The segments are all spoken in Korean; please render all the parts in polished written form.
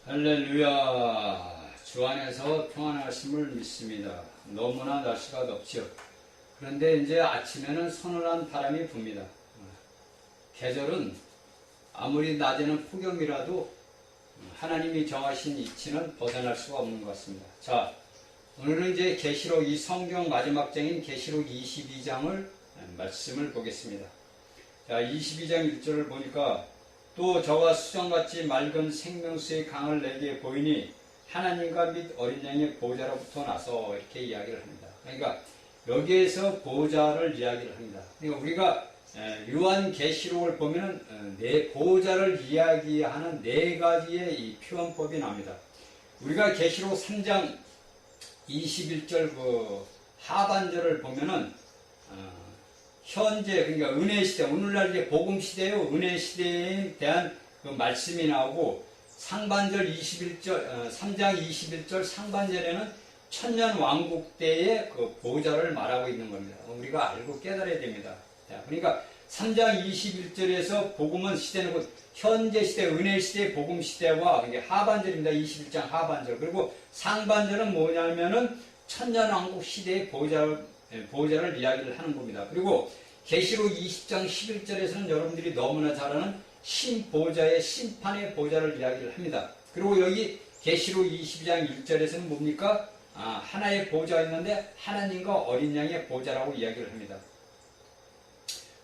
할렐루야. 주 안에서 평안하심을 믿습니다. 너무나 날씨가 덥죠. 그런데 이제 아침에는 서늘한 바람이 붑니다. 계절은 아무리 낮에는 폭염이라도 하나님이 정하신 이치는 벗어날 수가 없는 것 같습니다. 자, 오늘은 이제 계시록 이 성경 마지막 장인 계시록 22장을 말씀을 보겠습니다. 자, 22장 1절을 보니까 또 저가 수정같이 맑은 생명수의 강을 내게 보이니 하나님과 및 어린 양의 보좌로부터 나서 이렇게 이야기를 합니다. 그러니까 여기에서 보좌를 이야기를 합니다. 그러니까 우리가 요한계시록을 보면은 네 보좌를 이야기하는 네 가지의 이 표현법이 납니다. 우리가 계시록 3장 21절 그 하반절을 보면은 현재, 그러니까 은혜 시대, 오늘날 이제 복음 시대요, 은혜 시대에 대한 그 말씀이 나오고, 상반절 21절, 3장 21절 상반절에는 천년 왕국 때의 그 보좌를 말하고 있는 겁니다. 우리가 알고 깨달아야 됩니다. 그러니까 3장 21절에서 복음은 시대는 곧 현재 시대, 은혜 시대, 복음 시대와 이게 하반절입니다. 21장 하반절. 그리고 상반절은 뭐냐면은 천년 왕국 시대의 보좌를 이야기를 하는 겁니다. 그리고 계시록 20장 11절에서는 여러분들이 너무나 잘 아는 신보좌의 심판의 보좌를 이야기를 합니다. 그리고 여기 계시록 22장 1절에서는 뭡니까? 하나의 보좌가 있는데 하나님과 어린 양의 보좌라고 이야기를 합니다.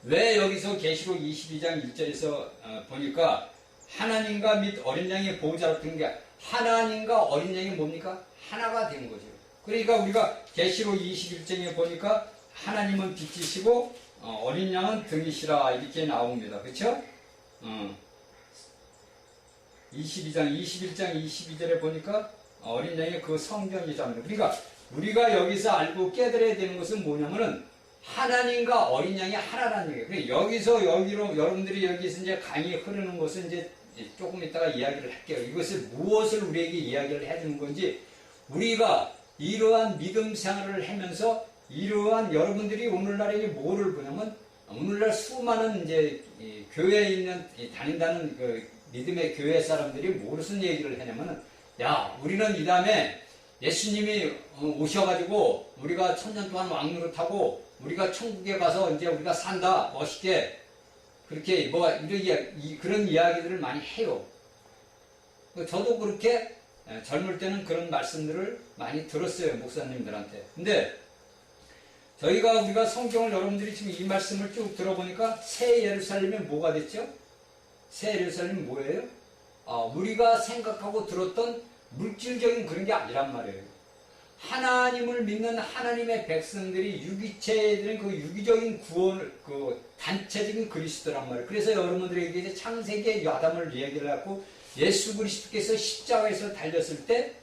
왜 여기서 계시록 22장 1절에서 보니까 하나님과 및 어린 양의 보좌라는 게 하나님과 어린 양이 뭡니까? 하나가 된 거죠. 그러니까 우리가 계시록 21장에 보니까 하나님은 빛이시고 어린 양은 등이시라 이렇게 나옵니다. 그렇죠? 21장 22절에 보니까 어린 양의 그 성경이잖아요. 그러니까 우리가 여기서 알고 깨달아야 되는 것은 뭐냐면은 하나님과 어린 양이 하나라는 얘기예요. 그러니까 여기서 여기로 여러분들이 여기서 이제 강이 흐르는 것은 이제 조금 이따가 이야기를 할게요. 이것을 무엇을 우리에게 이야기를 해주는 건지 우리가 이러한 믿음 생활을 하면서 이러한 여러분들이 오늘날에 뭐를 보냐면 오늘날 수많은 이제 교회에 있는 다닌다는 그 믿음의 교회 사람들이 무슨 얘기를 하냐면은 야 우리는 이 다음에 예수님이 오셔가지고 우리가 천년 동안 왕노릇하고 우리가 천국에 가서 이제 우리가 산다 멋있게 그렇게 그런 이야기들을 많이 해요. 저도 그렇게 젊을 때는 그런 말씀들을 많이 들었어요, 목사님들한테. 근데 우리가 성경을 여러분들이 지금 이 말씀을 쭉 들어보니까 새 예루살렘이 뭐가 됐죠? 새 예루살렘이 뭐예요? 우리가 생각하고 들었던 물질적인 그런 게 아니란 말이에요. 하나님을 믿는 하나님의 백성들이 유기체들은 그 유기적인 구원을, 그 단체적인 그리스도란 말이에요. 그래서 여러분들에게 이제 창세기의 아담을 이야기를 하고 예수 그리스도께서 십자가에서 달렸을 때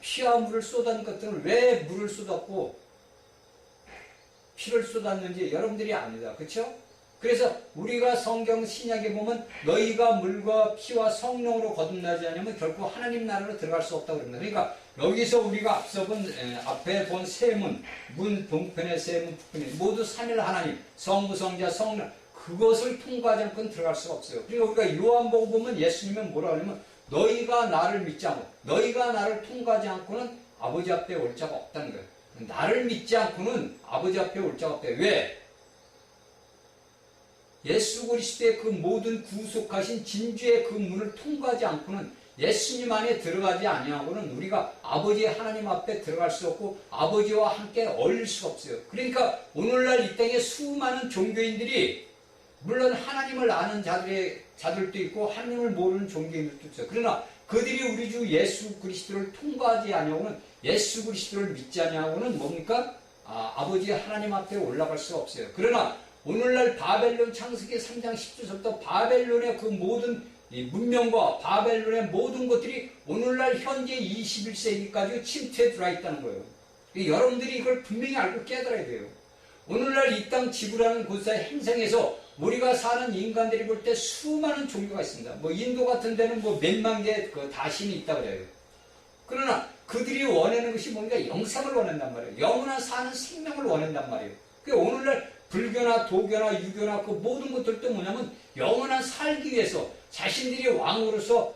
피와 물을 쏟은 것들은 왜 물을 쏟았고 피를 쏟았는지 여러분들이 압니다. 그렇죠? 그래서 우리가 성경 신약에 보면 너희가 물과 피와 성령으로 거듭나지 않으면 결코 하나님 나라로 들어갈 수 없다고 그럽니다. 그러니까 여기서 우리가 앞에 본 세 문, 동편의 세 문, 북편의 모두 삼일 하나님, 성부, 성자, 성령 그것을 통과하지 않고는 들어갈 수가 없어요. 그러니까 우리가 요한복음 보면 예수님은 뭐라 하냐면 너희가 나를 믿지 않고 너희가 나를 통과하지 않고는 아버지 앞에 올 자가 없다는 거예요. 나를 믿지 않고는 아버지 앞에 올 자가 없다. 왜? 예수 그리스도의 그 모든 구속하신 진주의 그 문을 통과하지 않고는 예수님 안에 들어가지 아니하고는 우리가 아버지 하나님 앞에 들어갈 수 없고 아버지와 함께 어울릴 수가 없어요. 그러니까 오늘날 이 땅에 수많은 종교인들이 물론 하나님을 아는 자들도 있고 하나님을 모르는 종교인들도 있어요. 그러나 그들이 우리 주 예수 그리스도를 통과하지 아니하고는 예수 그리스도를 믿지 아니하고는 뭡니까? 아버지 하나님 앞에 올라갈 수가 없어요. 그러나 오늘날 바벨론 창세기 3장 10절부터 바벨론의 그 모든 이 문명과 바벨론의 모든 것들이 오늘날 현재 21세기까지 침투해 들어와 있다는 거예요. 여러분들이 이걸 분명히 알고 깨달아야 돼요. 오늘날 이 땅 지구라는 곳에 행성에서 우리가 사는 인간들이 볼 때 수많은 종교가 있습니다. 인도 같은 데는 몇만 개의 그 다신이 있다고 그래요. 그러나 그들이 원하는 것이 뭔가 영생을 원한단 말이에요. 영원한 사는 생명을 원한단 말이에요. 오늘날 불교나 도교나 유교나 그 모든 것들도 뭐냐면 영원한 살기 위해서 자신들이 왕으로서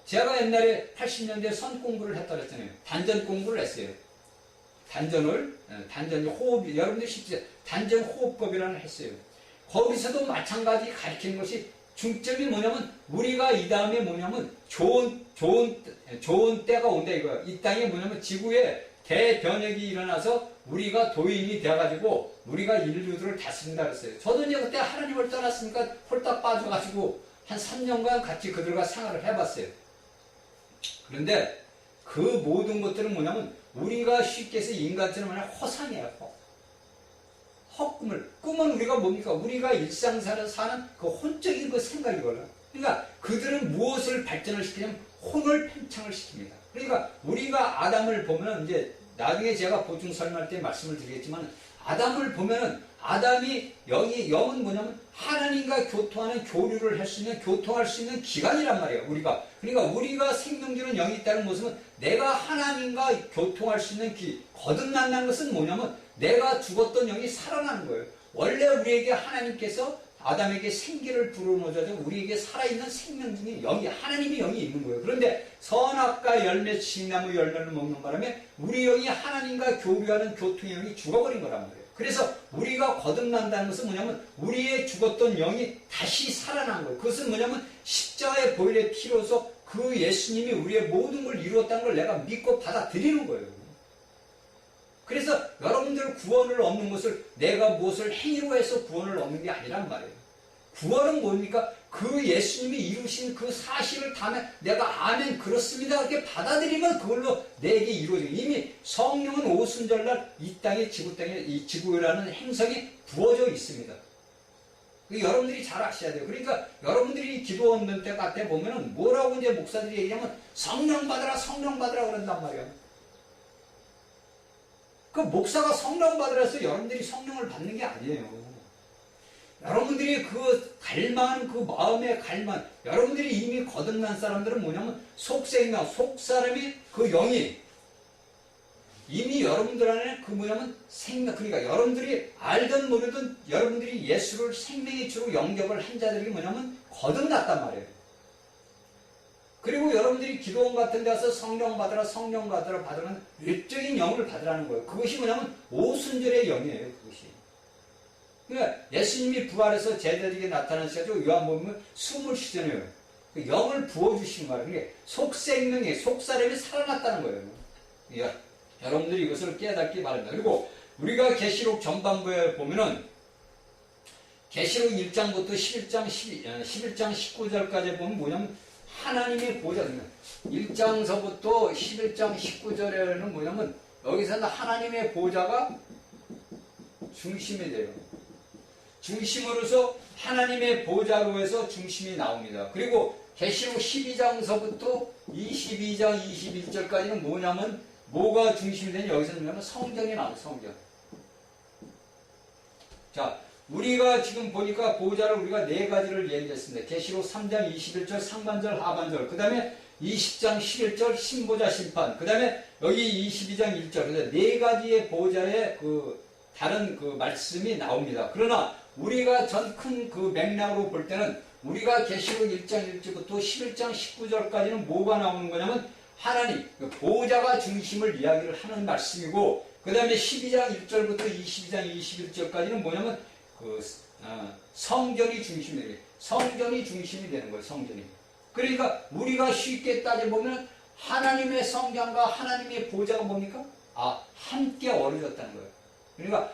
제가 옛날에 80년대에 선 공부를 했다 그랬잖아요. 단전 공부를 했어요. 단전 호흡, 여러분들 쉽죠? 단전 호흡법이라는 걸 했어요. 거기서도 마찬가지 가르치는 것이 중점이 뭐냐면, 우리가 이 다음에 뭐냐면, 좋은 때가 온다 이거야. 이 땅에 뭐냐면, 지구에 대변혁이 일어나서 우리가 도인이 돼가지고, 우리가 인류들을 다스린다 그랬어요. 저도 이제 그때 하나님을 떠났으니까 홀딱 빠져가지고, 한 3년간 같이 그들과 생활을 해봤어요. 그런데 그 모든 것들은 뭐냐면, 우리가 쉽게 해서 인간처럼 그냥 허상이에요. 꿈은 우리가 뭡니까? 우리가 일상생활을 사는 그 혼적인 그 생각이거든요. 그러니까 그들은 무엇을 발전을 시키냐면 혼을 팽창을 시킵니다. 그러니까 우리가 아담을 보면, 이제 나중에 제가 보충 설명할 때 말씀을 드리겠지만, 아담을 보면은 아담이 영은 뭐냐면 하나님과 교통하는, 교류를 할 수 있는, 교통할 수 있는 기관이란 말이에요. 그러니까 우리가 생명 주는 영이 있다는 모습은, 내가 하나님과 교통할 수 있는 거듭난다는 것은 뭐냐면, 내가 죽었던 영이 살아나는 거예요. 원래 우리에게 하나님께서 아담에게 생기를 불어넣어줘서 우리에게 살아있는 생명 중에 하나님의 영이 있는 거예요. 그런데 선악과 열매, 징나무 열매를 먹는 바람에 우리 영이 하나님과 교류하는 교통의 영이 죽어버린 거란 말이에요. 그래서 우리가 거듭난다는 것은 뭐냐면, 우리의 죽었던 영이 다시 살아난 거예요. 그것은 뭐냐면, 십자가의 보혈의 피로서 그 예수님이 우리의 모든 걸 이루었다는 걸 내가 믿고 받아들이는 거예요. 그래서 여러분들 구원을 얻는 것을 내가 무엇을 행위로 해서 구원을 얻는 게 아니란 말이에요. 구원은 뭡니까? 그 예수님이 이루신 그 사실을 다음에 내가 아멘 그렇습니다 이렇게 받아들이면 그걸로 내게 이루어져요. 이미 성령은 오순절날 이 땅에, 이 지구라는 행성이 부어져 있습니다. 여러분들이 잘 아셔야 돼요. 그러니까 여러분들이 기도 얻는 때 같아 보면은 뭐라고 이제 목사들이 얘기하면 성령 받으라 그런단 말이야. 그 목사가 성령 받으라 해서 여러분들이 성령을 받는 게 아니에요. 여러분들이 그 갈망하는 그 마음의 갈망, 여러분들이 이미 거듭난 사람들은 뭐냐면 속생명, 속사람이 그 영이 이미 여러분들 안에 그 뭐냐면 생명, 그러니까 여러분들이 알든 모르든 여러분들이 예수를 생명의 주로 영접을 한 자들이 뭐냐면 거듭났단 말이에요. 그리고 여러분들이 기도원 같은 데 가서 성령 받으라 받으면 외적인 영을 받으라는 거예요. 그것이 뭐냐면 오순절의 영이에요. 그것이. 그러니까 예수님이 부활해서 제자들에게 나타나셔가지고 요한복음은 숨을 쉬잖아요. 그 영을 부어주신 말이에요. 그게 속생명이, 속사람이 살아났다는 거예요. 여러분들이 이것을 깨닫기 바랍니다. 그리고 우리가 계시록 전반부에 보면은 계시록 1장부터 11장 19절까지 보면 뭐냐면 하나님의 보좌입니다. 1장서부터 11장 19절에는 뭐냐면 여기서는 하나님의 보좌가 중심이 돼요. 중심으로서 하나님의 보좌로 해서 중심이 나옵니다. 그리고 계시록 12장서부터 22장 21절까지는 뭐냐면 뭐가 중심이 되냐, 여기서는 뭐냐면 성경이 나와요. 성경. 자, 우리가 지금 보니까 보좌를 우리가 네 가지를 얘기했습니다. 계시록 3장 21절 상반절 하반절, 그 다음에 20장 11절 신보좌 심판, 그 다음에 여기 22장 1절, 그래서 네 가지의 보좌의 그 다른 그 말씀이 나옵니다. 그러나 우리가 전 큰 그 맥락으로 볼 때는 우리가 계시록 1장 1절부터 11장 19절까지는 뭐가 나오는 거냐면 하나님, 그 보좌가 중심을 이야기를 하는 말씀이고, 그 다음에 12장 1절부터 22장 21절까지는 뭐냐면 성전이 중심이 되는 거예요. 성전이 중심이 되는 거예요. 성전이. 그러니까 우리가 쉽게 따져보면 하나님의 성전과 하나님의 보좌가 뭡니까? 함께 어우러졌다는 거예요. 그러니까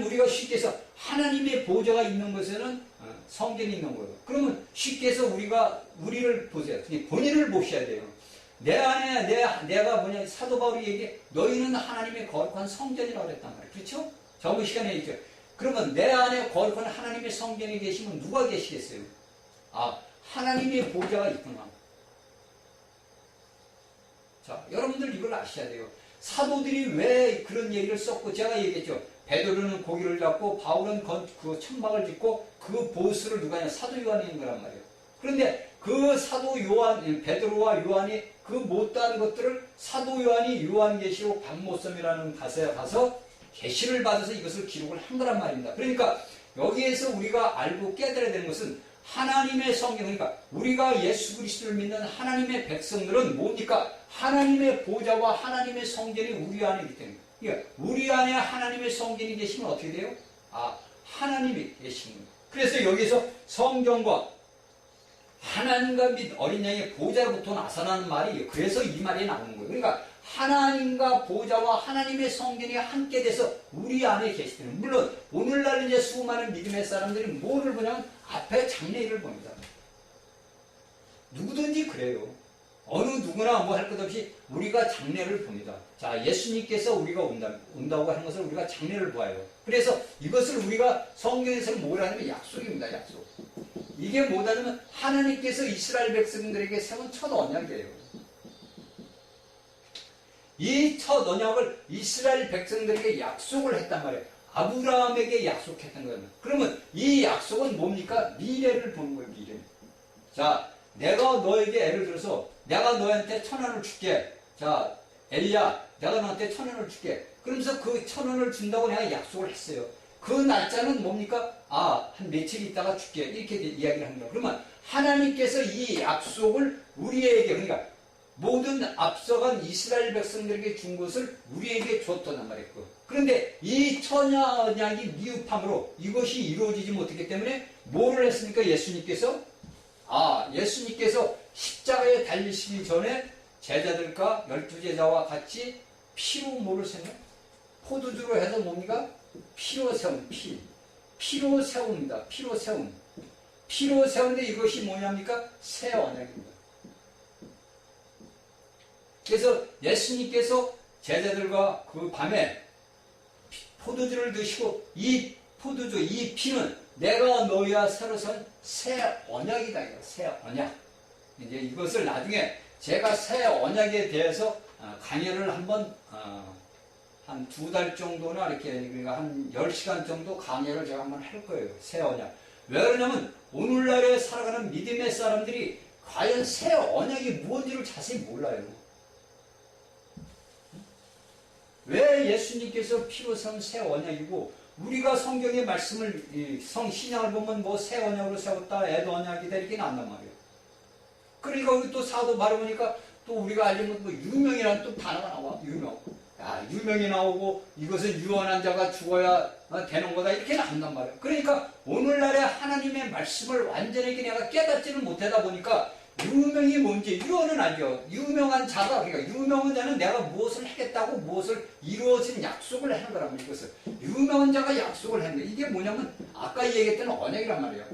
우리가 쉽게 해서 하나님의 보좌가 있는 곳에는 성전이 있는 거예요. 그러면 쉽게 해서 우리를 보세요. 본인을 보셔야 돼요. 내 안에 내가 사도 바울이 얘기해, 너희는 하나님의 거룩한 성전이라고 그랬단 말이에요. 그렇죠? 저번 시간에 얘기했죠. 그러면 내 안에 거룩한 하나님의 성전에 계시면 누가 계시겠어요? 하나님의 보좌가 있구나. 자, 여러분들 이걸 아셔야 돼요. 사도들이 왜 그런 얘기를 썼고, 제가 얘기했죠. 베드로는 고기를 잡고 바울은 그 천막을 짓고 그 보스를 누가 하냐? 사도 요한이 있는 거란 말이에요. 그런데 그 사도 요한, 베드로와 요한이 그 못다한 것들을 사도 요한이 요한계시록 반모섬이라는 가사에 가서 계시를 받아서 이것을 기록을 한 거란 말입니다. 그러니까 여기에서 우리가 알고 깨달아야 되는 것은 하나님의 성경, 그러니까 우리가 예수 그리스도를 믿는 하나님의 백성들은 뭡니까? 하나님의 보좌와 하나님의 성전이 우리 안에 있기 때문에. 그러니까 우리 안에 하나님의 성전이 계시면 어떻게 돼요? 하나님이 계시는 거예요. 그래서 여기서 성경과 하나님과 및 어린 양의 보좌로부터 나타나는 말이, 그래서 이 말이 나오는 거예요. 그러니까 하나님과 보좌와 하나님의 성전이 함께 돼서 우리 안에 계시다는. 물론 오늘날 이제 수많은 믿음의 사람들이 뭐를 보냐면 앞에 장례일을 봅니다. 누구든지 그래요. 어느 누구나 뭐 할 것 없이 우리가 장례를 봅니다. 자, 예수님께서 우리가 온다고 하는 것을 우리가 장례를 봐요. 그래서 이것을 우리가 성경에서는 뭐라 하냐면 약속입니다. 약속. 이게 뭐냐면 하나님께서 이스라엘 백성들에게 세운 첫 언약이에요. 이 첫 언약을 이스라엘 백성들에게 약속을 했단 말이에요. 아브라함에게 약속했던 거예요. 그러면 이 약속은 뭡니까? 미래를 보는 거예요. 미래. 자, 내가 너에게 예를 들어서 내가 너한테 1,000원을 줄게. 자, 엘리야, 내가 너한테 1,000원을 줄게. 그러면서 그 1,000원을 준다고 내가 약속을 했어요. 그 날짜는 뭡니까? 한 며칠 있다가 줄게. 이렇게 이야기를 합니다. 그러면 하나님께서 이 약속을 우리에게, 그러니까 모든 앞서간 이스라엘 백성들에게 준 것을 우리에게 줬단 말이에요. 그런데 이 천연약이 미흡함으로 이것이 이루어지지 못했기 때문에 뭐를 했습니까? 예수님께서 십자가에 달리시기 전에 제자들과 12제자와 같이 피로 뭐를 세워? 포도주로 해서 뭡니까? 피로 세운 피로 세웁니다. 피로 세운. 피로 세운데 이것이 뭐냐입니까? 새 언약입니다. 그래서 예수님께서 제자들과 그 밤에 포도주를 드시고 이 포도주, 이 피는 내가 너희와 새로 선 새 언약이다. 새 언약. 이제 이것을 나중에 제가 새 언약에 대해서 강의를 한번 한 2달 정도나 이렇게, 그러니까 한 10시간 정도 강의를 제가 한번 할 거예요. 새 언약. 왜 그러냐면 오늘날에 살아가는 믿음의 사람들이 과연 새 언약이 무엇인지를 자세히 몰라요. 왜 예수님께서 피로 세운 새 언약이고, 우리가 성경의 말씀을, 신약을 보면 뭐 새 언약으로 세웠다, 에도 언약이다, 이렇게 나온단 말이에요. 그러니까 여기 또 사도 바라보니까 또 우리가 알려면 뭐 유명이라는 또 단어가 나와. 유명이 나오고 이것은 유언한 자가 죽어야 되는 거다, 이렇게 나온단 말이에요. 그러니까 오늘날에 하나님의 말씀을 완전하게 내가 깨닫지는 못하다 보니까 유명이 뭔지, 유언은 알죠. 유명한 자가, 그러니까 유명한 자는 내가 무엇을 하겠다고 무엇을 이루어진 약속을 하는 거란 말이에요. 이것을 유명한 자가 약속을 했는데, 이게 뭐냐면 아까 얘기했던 언약이란 말이에요.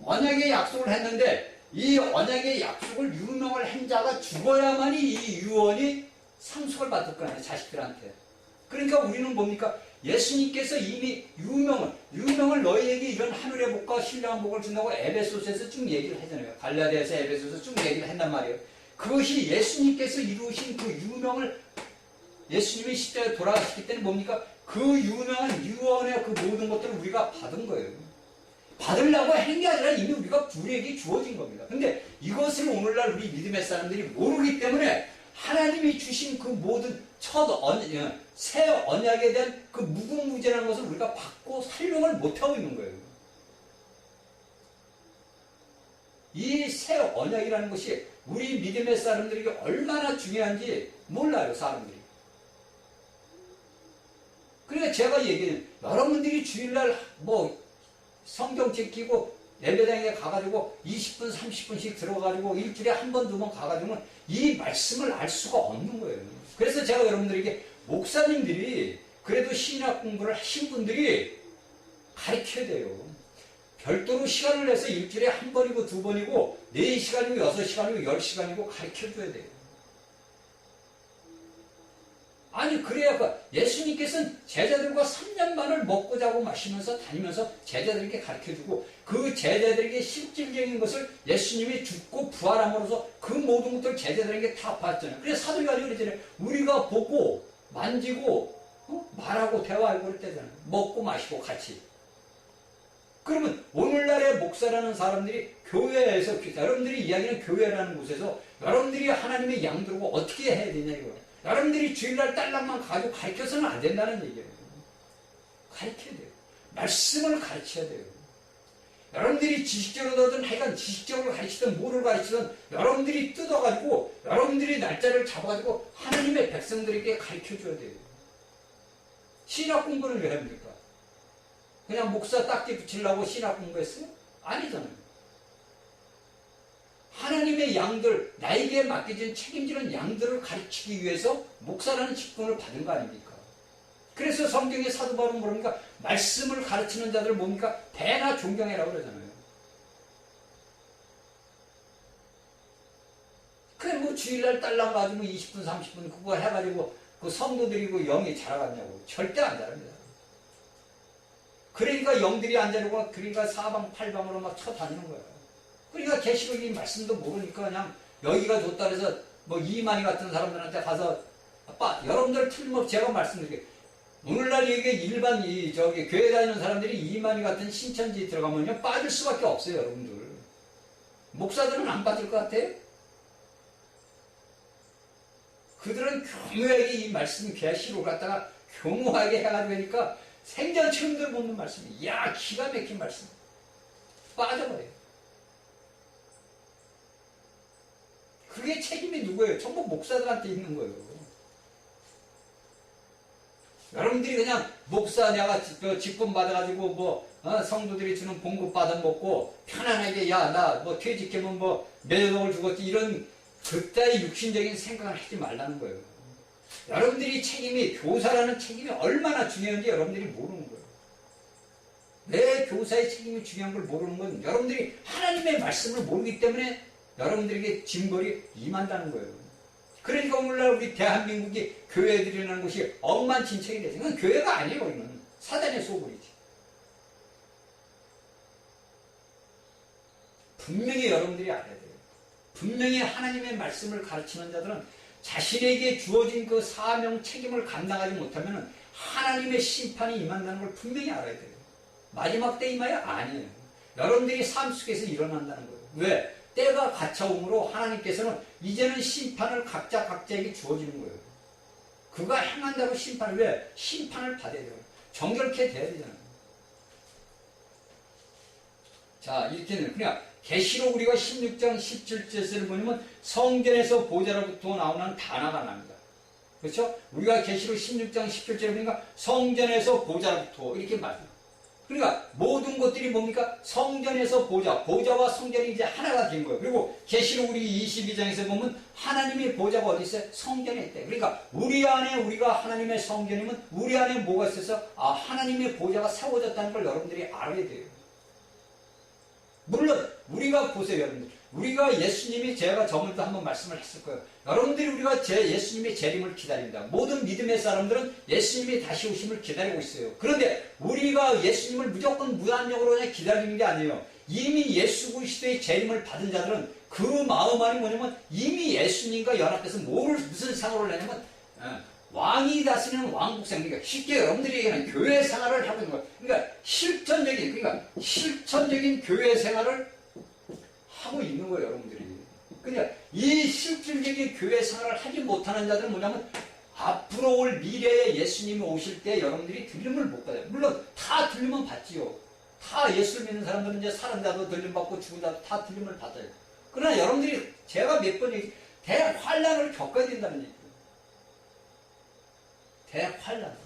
언약의 약속을 했는데 이 언약의 약속을 유명을 한 자가 죽어야만이 이 유언이 상속을 받을 거예요. 자식들한테. 그러니까 우리는 뭡니까? 예수님께서 이미 유명을 너희에게 이런 하늘의 복과 신령한 복을 준다고 에베소서에서 쭉 얘기를 하잖아요. 갈라디아서 에베소서에서 쭉 얘기를 한단 말이에요. 그것이 예수님께서 이루신 그 유명을, 예수님이 십자가에 돌아가셨기 때문에 뭡니까? 그 유명한 유언의 그 모든 것들을 우리가 받은 거예요. 받으려고 한 게 아니라 이미 우리에게 주어진 겁니다. 근데 이것을 오늘날 우리 믿음의 사람들이 모르기 때문에 하나님이 주신 그 모든 새 언약에 대한 그 무궁무진한 것을 우리가 받고 활용을 못하고 있는 거예요. 이 새 언약이라는 것이 우리 믿음의 사람들에게 얼마나 중요한지 몰라요, 사람들이. 그러니까 제가 얘기해요. 여러분들이 주일날 뭐 성경책 끼고 예배당에 가가지고 20분, 30분씩 들어가지고 일주일에 한 번, 2번 가가지고는 이 말씀을 알 수가 없는 거예요. 그래서 제가 여러분들에게 목사님들이, 그래도 신약 공부를 하신 분들이 가르쳐야 돼요. 별도로 시간을 내서 일주일에 한 번이고 2번이고 4시간이고 6시간이고 10시간이고 가르쳐줘야 돼요. 아니, 그래야 예수님께서는 제자들과 3년만을 먹고 자고 마시면서 다니면서 제자들에게 가르쳐주고, 그 제자들에게 실질적인 것을 예수님이 죽고 부활함으로써 그 모든 것들을 제자들에게 다 봤잖아요. 그래서 사도 요한이 그랬잖아요. 우리가 보고 만지고 말하고 대화하고 그럴 때잖아요. 먹고 마시고 같이. 그러면 오늘날의 목사라는 사람들이 교회에서, 여러분들이 이야기하는 교회라는 곳에서 여러분들이 하나님의 양들고 어떻게 해야 되냐 이거예요. 여러분들이 주일날 딸랑만 가지고 가르쳐서는 안 된다는 얘기예요. 가르쳐야 돼요. 말씀을 가르쳐야 돼요. 여러분들이 지식적으로든 하여간 지식적으로 가르치든 뭐를 가르치든 여러분들이 뜯어가지고 여러분들이 날짜를 잡아가지고 하나님의 백성들에게 가르쳐줘야 돼요. 신학 공부를 왜 합니까? 그냥 목사 딱지 붙이려고 신학 공부했어요? 아니잖아요. 하나님의 양들, 나에게 맡겨진 책임지는 양들을 가르치기 위해서 목사라는 직분을 받은 거 아닙니까? 그래서 성경의 사도 바울은 뭐랍니까? 말씀을 가르치는 자들을 뭡니까? 배나 존경해라고 그러잖아요. 그래 뭐 주일날 딸랑 가지고 20분 30분 그거 해가지고 그 성도들이고 영이 자라갔냐고. 절대 안 자랍니다. 그러니까 영들이 안 자라고 그러니까 사방팔방으로 막 쳐다니는 거예요. 그러니까 계시록 이 말씀도 모르니까 그냥 여기가 좋다 그래서 뭐 이만희 같은 사람들한테 가서 여러분들 틀림없이 제가 말씀드릴게요. 오늘날 이게 일반 교회 다니는 사람들이 이만희 같은 신천지 들어가면요 빠질 수밖에 없어요. 여러분들 목사들은 안 빠질 것 같아요? 그들은 교묘하게 이 말씀 계시록 갖다가 교묘하게 해가지고 하니까 생전 처음 들어보는 말씀이 이야 기가 막힌 말씀 빠져버려요. 그게 책임이 누구예요? 전부 목사들한테 있는 거예요. 여러분들이 그냥 목사 내가 직분 받아가지고 뭐 성도들이 주는 봉급 받아먹고 편안하게 야 나 뭐 퇴직하면 뭐 몇억을 주겠지 이런 그따위 육신적인 생각을 하지 말라는 거예요. 여러분들이 책임이 교사라는 책임이 얼마나 중요한지 여러분들이 모르는 거예요. 내 교사의 책임이 중요한 걸 모르는 건 여러분들이 하나님의 말씀을 모르기 때문에 여러분들에게 징벌이 임한다는 거예요. 그러니까 오늘날 우리 대한민국이 교회들이라는 곳이 엉망진창이 되죠. 그건 교회가 아니에요. 이건 사단의 소굴이지. 분명히 여러분들이 알아야 돼요. 분명히 하나님의 말씀을 가르치는 자들은 자신에게 주어진 그 사명 책임을 감당하지 못하면 하나님의 심판이 임한다는 걸 분명히 알아야 돼요. 마지막 때 임하여? 아니에요. 여러분들이 삶 속에서 일어난다는 거예요. 왜? 때가 갇혀옴으로 하나님께서는 이제는 심판을 각자에게 주어지는 거예요. 그가 행한다고 심판을 왜? 심판을 받아야 돼요. 정결케 돼야 되잖아요. 자, 이렇게는 그냥 계시록 우리가 16장 17절을 보면 성전에서 보좌로부터 나오는 단어가 납니다. 그렇죠? 우리가 계시록 16장 17절에 보니까 성전에서 보좌로부터 이렇게 말해요. 그러니까 모든 것들이 뭡니까? 성전에서 보좌와 성전이 이제 하나가 된 거예요. 그리고 계시록 우리 22장에서 보면 하나님의 보좌가 어디 있어요? 성전에 있대. 그러니까 우리 안에 우리가 하나님의 성전이면 우리 안에 뭐가 있어서 하나님의 보좌가 세워졌다는 걸 여러분들이 알아야 돼요. 물론 우리가 보세요, 여러분들. 우리가 예수님이 제가 저번에도 한번 말씀을 했을 거예요. 여러분들이 우리가 예수님의 재림을 기다린다. 모든 믿음의 사람들은 예수님이 다시 오심을 기다리고 있어요. 그런데 우리가 예수님을 무조건 무한력으로 그냥 기다리는 게 아니에요. 이미 예수 그리스도의 재림을 받은 자들은 그 마음 안이 뭐냐면 이미 예수님과 연합해서 무슨 생활을 하냐면 왕이 다스리는 왕국생. 그러니까 쉽게 여러분들이 얘기하는 교회 생활을 하고 있는 거예요. 그러니까 실천적인 교회 생활을 하고 있는 거예요, 여러분들이. 그러니까 이 실질적인 교회 생활을 하지 못하는 자들은 뭐냐면 앞으로 올 미래에 예수님이 오실 때 여러분들이 들림을 못 받아요. 물론 다 들림은 받지요. 다 예수를 믿는 사람들은 이제 살은 자도 들림 받고 죽은 자도 다 들림을 받아요. 그러나 여러분들이 제가 몇 번 대환란을 겪어야 된다는 얘기예요. 대환란.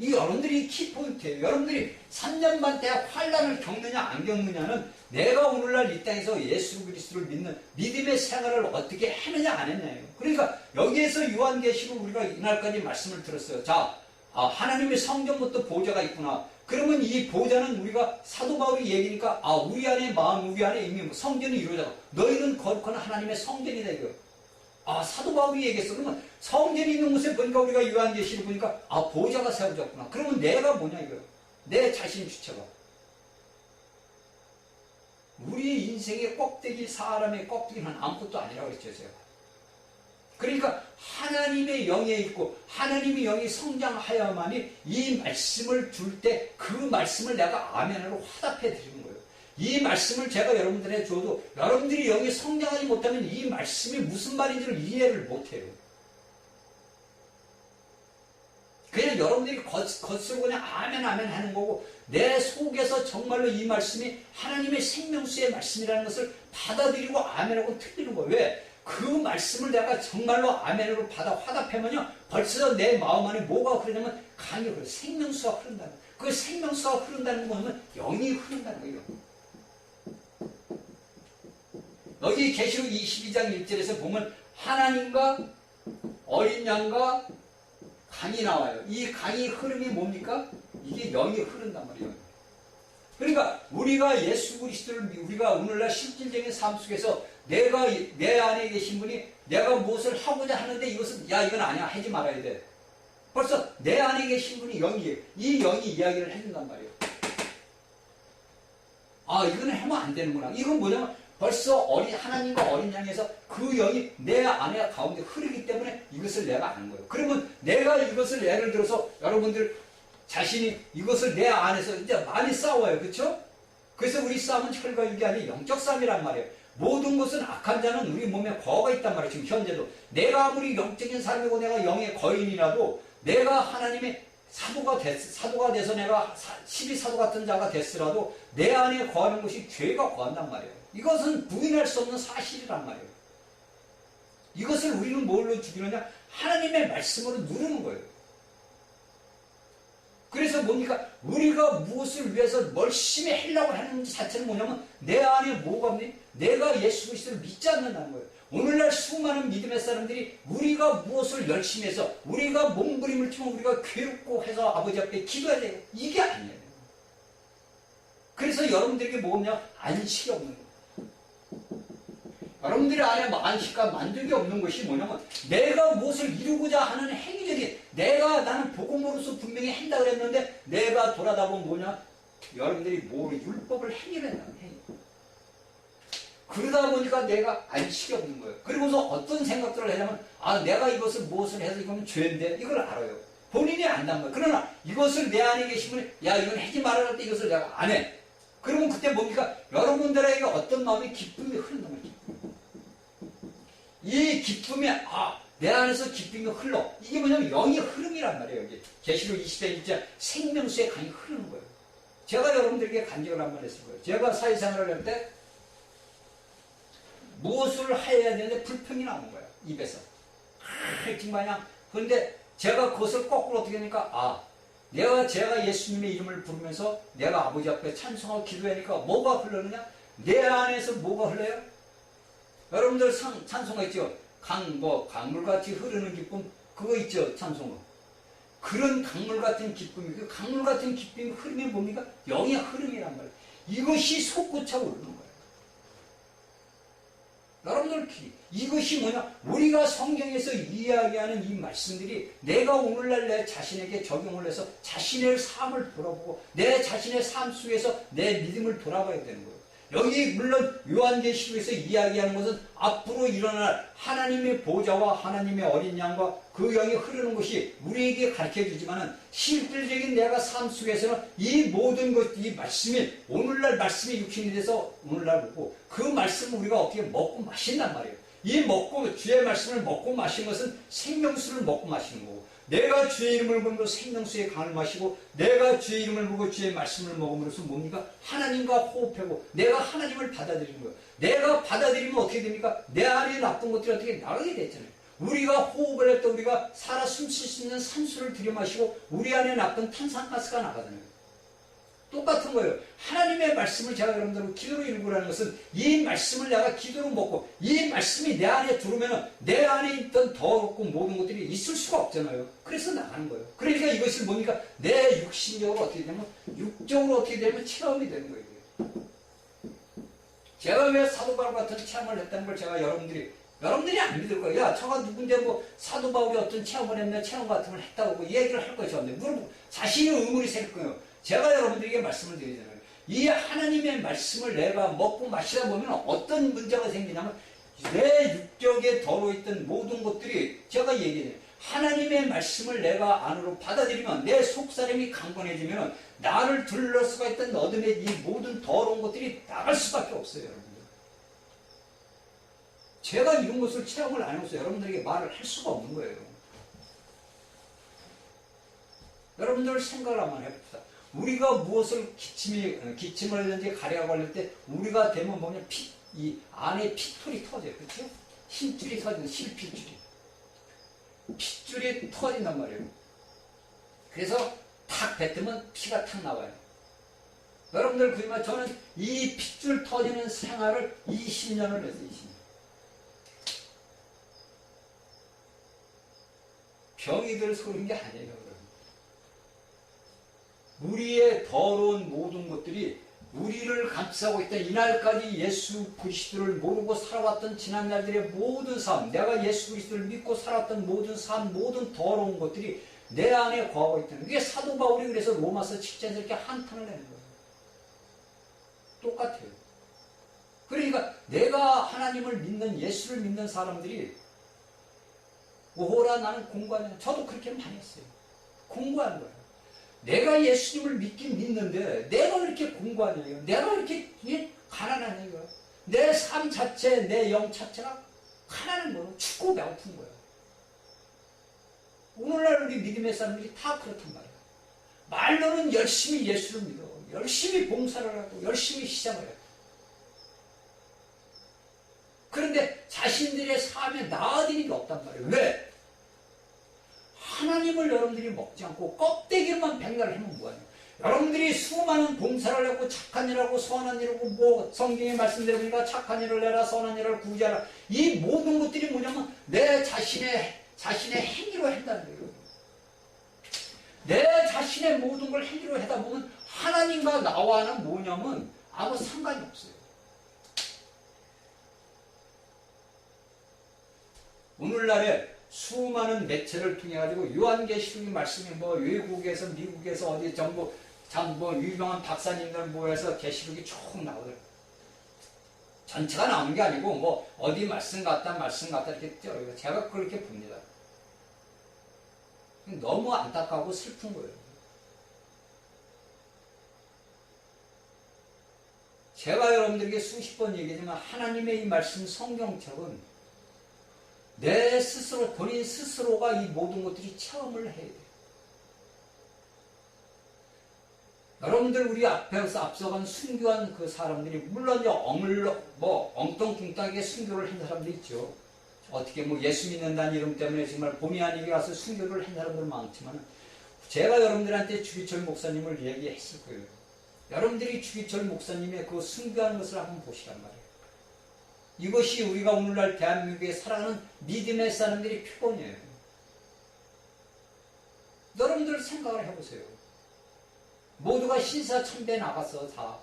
이 여러분들이 키포인트예요. 여러분들이 3년 반 대환란을 겪느냐 안 겪느냐는 내가 오늘날 이 땅에서 예수 그리스도를 믿는 믿음의 생활을 어떻게 했느냐 안 했냐예요. 그러니까 여기에서 요한계시록 우리가 이날까지 말씀을 들었어요. 자, 하나님의 성전부터 보좌가 있구나. 그러면 이 보좌는 우리가 사도 바울이 얘기니까 우리 안에 마음 우리 안에 이미 성전이 이루어져. 너희는 거룩한 하나님의 성전이다 이거. 사도 바울이 얘기했어. 그러면 성전이 있는 곳에 보니까 우리가 요한계시록 보니까 보좌가 세워졌구나. 그러면 내가 뭐냐 이거예요. 내 자신 주체가. 우리 인생의 꼭대기 사람의 꼭대기는 아무것도 아니라고 그랬죠 제가. 그러니까 하나님의 영에 있고 하나님의 영이 성장하여야만이 이 말씀을 줄 때 그 말씀을 내가 아멘으로 화답해 드리는 거예요. 이 말씀을 제가 여러분들에게 줘도 여러분들이 영이 성장하지 못하면 이 말씀이 무슨 말인지를 이해를 못해요. 그냥 여러분들이 겉으로 그냥 아멘 아멘 하는 거고 내 속에서 정말로 이 말씀이 하나님의 생명수의 말씀이라는 것을 받아들이고 아멘하고 틀리는 거예요. 왜? 그 말씀을 내가 정말로 아멘으로 받아 화답하면요 벌써 내 마음 안에 뭐가 흐르냐면 강이 흐르 생명수가 흐른다는 거예요. 그 생명수가 흐른다는 거 보면 영이 흐른다는 거예요. 여기 계시록 22장 1절에서 보면 하나님과 어린 양과 강이 나와요. 이 강이 흐름이 뭡니까? 이게 영이 흐른단 말이에요. 그러니까 우리가 예수 그리스도를 우리가 오늘날 실질적인 삶 속에서 내가 내 안에 계신 분이 내가 무엇을 하고자 하는데 이것은 야 이건 아니야 하지 말아야 돼. 벌써 내 안에 계신 분이 영이에요. 이 영이 이야기를 해준단 말이에요. 아 이거는 하면 안 되는구나. 이건 뭐냐면 벌써 하나님과 어린 양에서 그 영이 내 안에 가운데 흐르기 때문에 이것을 내가 아는 거예요. 그러면 내가 이것을 예를 들어서 여러분들 자신이 이것을 내 안에서 이제 많이 싸워요. 그렇죠? 그래서 우리 싸움은 혈과 육이 아닌 영적 싸움이란 말이에요. 모든 것은 악한 자는 우리 몸에 거가 있단 말이에요. 지금 현재도. 내가 아무리 영적인 사람이고 내가 영의 거인이라도 내가 하나님의 사도가 돼서 내가 12사도 같은 자가 됐으라도 내 안에 거하는 것이 죄가 거한단 말이에요. 이것은 부인할 수 없는 사실이란 말이에요. 이것을 우리는 뭘로 죽이느냐? 하나님의 말씀으로 누르는 거예요. 그래서 뭡니까? 우리가 무엇을 위해서 열심히 하려고 하는 자체는 뭐냐면 내 안에 뭐가 없니? 내가 예수 그리스도를 믿지 않는다는 거예요. 오늘날 수많은 믿음의 사람들이 우리가 무엇을 열심히 해서 우리가 몸부림을 치면 우리가 괴롭고 해서 아버지 앞에 기도해야 돼요. 이게 아니에요. 그래서 여러분들에게 뭐냐? 안식이 없는 거예요. 여러분들의 안에 안식과 만족이 없는 것이 뭐냐면 내가 무엇을 이루고자 하는 행위적인 나는 복음으로서 분명히 한다 그랬는데 내가 돌아다 보면 뭐냐? 여러분들이 율법을 행위한다는 행위. 그러다 보니까 내가 안식이 없는 거예요. 그리고서 어떤 생각들을 하냐면 내가 이것을 무엇을 해서 이거는 죄인데 이걸 알아요. 본인이 안단 거예요. 그러나 이것을 내 안에 계시면 이건 하지 말아라 때 이것을 내가 안 해. 그러면 그때 뭡니까? 여러분들에게 어떤 마음의 기쁨이 흐른단 말이에요. 이 기쁨이 내 안에서 기쁨이 흘러. 이게 뭐냐면 영의 흐름이란 말이에요. 여기 계시록 20장 1절 생명수의 강이 흐르는 거예요. 제가 여러분들에게 간증을 한 번 했을 거예요. 제가 사회생활을 할 때 무엇을 해야 되는데 불평이 나오는 거예요. 입에서. 정말 그런데 제가 그것을 거꾸로 어떻게 하니까 제가 예수님의 이름을 부르면서 내가 아버지 앞에 찬송하고 기도하니까 뭐가 흐르느냐? 내 안에서 뭐가 흘러요? 여러분들 찬송가 있죠? 강물같이 흐르는 기쁨 그거 있죠? 찬송가. 그런 강물 같은 기쁨이 그 강물 같은 기쁨이 흐름이 뭡니까? 영의 흐름이란 말이에요. 이것이 솟구쳐 오르는 거예요. 여러분들 이것이 뭐냐? 우리가 성경에서 이야기하는 이 말씀들이 내가 오늘날 내 자신에게 적용을 해서 자신의 삶을 돌아보고 내 자신의 삶 속에서 내 믿음을 돌아봐야 되는 거예요. 여기 물론 요한계시록에서 이야기하는 것은 앞으로 일어날 하나님의 보좌와 하나님의 어린 양과 그 영이 흐르는 것이 우리에게 가르쳐주지만은 실질적인 내가 삶 속에서는 이 모든 것, 이 말씀이 오늘날 말씀이 육신이 돼서 오늘날 보고 그 말씀을 우리가 어떻게 먹고 마신단 말이에요. 이 먹고 주의 말씀을 먹고 마신 것은 생명수를 먹고 마시는 거고 내가 주의 이름을 부르고 생명수의 강을 마시고 내가 주의 이름을 부르고 주의 말씀을 먹음으로써 뭡니까? 하나님과 호흡하고 내가 하나님을 받아들이는 거예요. 내가 받아들이면 어떻게 됩니까? 내 안에 나쁜 것들이 어떻게 나가게 되잖아요. 우리가 호흡을 할 때 우리가 살아 숨쉴 수 있는 산소를 들여마시고 우리 안에 나쁜 탄산가스가 나가잖아요. 똑같은 거예요. 하나님의 말씀을 제가 여러분들하고 기도로 읽으라는 것은 이 말씀을 내가 기도로 먹고 이 말씀이 내 안에 들어오면 내 안에 있던 더럽고 모든 것들이 있을 수가 없잖아요. 그래서 나가는 거예요. 그러니까 이것을 뭡니까? 내 육신적으로 어떻게 되면 육적으로 어떻게 되면 체험이 되는 거예요. 제가 왜 사도 바울 같은 체험을 했다는 걸 제가 여러분들이 안 믿을 거예요. 야, 저가 누군데 사도 바울이 어떤 체험을 했나 체험 같은 걸 했다고 얘기를 할 거예요. 저한테 물어보고 자신이 의문이 생길 거예요. 제가 여러분들에게 말씀을 드리잖아요. 이 하나님의 말씀을 내가 먹고 마시다 보면 어떤 문제가 생기냐면 내 육적에 더러있던 모든 것들이 제가 얘기해요. 하나님의 말씀을 내가 안으로 받아들이면 내 속사람이 강건해지면 나를 둘러싸고 있던 어둠의 이 모든 더러운 것들이 나갈 수밖에 없어요. 여러분들. 제가 이런 것을 체험을 안 해서 여러분들에게 말을 할 수가 없는 거예요. 여러분들 생각을 한번 해봅시다. 우리가 무엇을 기침을 하든지 가래가 걸릴 때 우리가 되면 보면 이 안에 핏줄이 터져요. 그렇죠? 힘줄이 터지는 실핏줄이. 핏줄이 터진단 말이에요. 그래서 탁 뱉으면 피가 탁 나와요. 여러분들 그지만 저는 이 핏줄 터지는 생활을 20년을 했어요. 20년. 병이 들어서 그런 게 아니에요. 우리의 더러운 모든 것들이 우리를 감싸고 있던 이날까지 예수 그리스도를 모르고 살아왔던 지난 날들의 모든 삶, 내가 예수 그리스도를 믿고 살았던 모든 삶, 모든 더러운 것들이 내 안에 거하고 있다는 그게 사도 바울이 그래서 로마서 7장에서 이렇게 한탄을 내는 거예요. 똑같아요. 그러니까 내가 하나님을 믿는 예수를 믿는 사람들이 오호라 나는 공부하냐. 저도 그렇게 많이 했어요. 공부하는 거예요. 내가 예수님을 믿긴 믿는데 내가 왜 이렇게 공부하냐 이거. 내가 왜 이렇게 가난하냐 이거. 내 삶 자체, 내 영 자체가 가난한 거예요. 춥고 배고픈 거예요. 오늘날 우리 믿음의 사람들이 다 그렇단 말이에요. 말로는 열심히 예수를 믿어. 열심히 봉사를 하고 열심히 시장을 해요. 그런데 자신들의 삶에 나아지는 게 없단 말이에요. 왜? 하나님을 여러분들이 먹지 않고 껍데기로만 백날 하면 뭐하냐. 여러분들이 수많은 봉사를 하고 착한 일하고 선한 일하고 뭐 성경의 말씀대로 보니까 착한 일을 해라 선한 일을 구제하라. 이 모든 것들이 뭐냐면 내 자신의 행위로 한다는 거예요. 내 자신의 모든 걸 행위로 하다 보면 하나님과 나와는 뭐냐면 아무 상관이 없어요. 오늘날에 수많은 매체를 통해 가지고 요한계시록의 말씀이 뭐 외국에서 미국에서 어디 전부 참 뭐 유명한 박사님들 모여서 계시록이 쭉 나오더라고요. 전체가 나오는 게 아니고 뭐 어디 말씀 같다 이렇게 띄어요. 제가 그렇게 봅니다. 너무 안타까우고 슬픈 거예요. 제가 여러분들에게 수십 번 얘기하지만 하나님의 이 말씀 성경책은 내 스스로, 본인 스스로가 이 모든 것들이 체험을 해야 돼요. 여러분들 우리 앞에서 앞서간 순교한 그 사람들이 물론 이제 엉뚱뚱땅하게 순교를 한 사람도 있죠. 어떻게 뭐 예수 믿는다는 이름 때문에 정말 봄이 아니게 가서 순교를 한 사람들은 많지만 제가 여러분들한테 주기철 목사님을 얘기했을 거예요. 여러분들이 주기철 목사님의 그 순교하는 것을 한번 보시란 말이에요. 이것이 우리가 오늘날 대한민국에 살아가는 믿음의 사람들이 표본이에요. 여러분들 생각을 해보세요. 모두가 신사참배에 나갔어 다.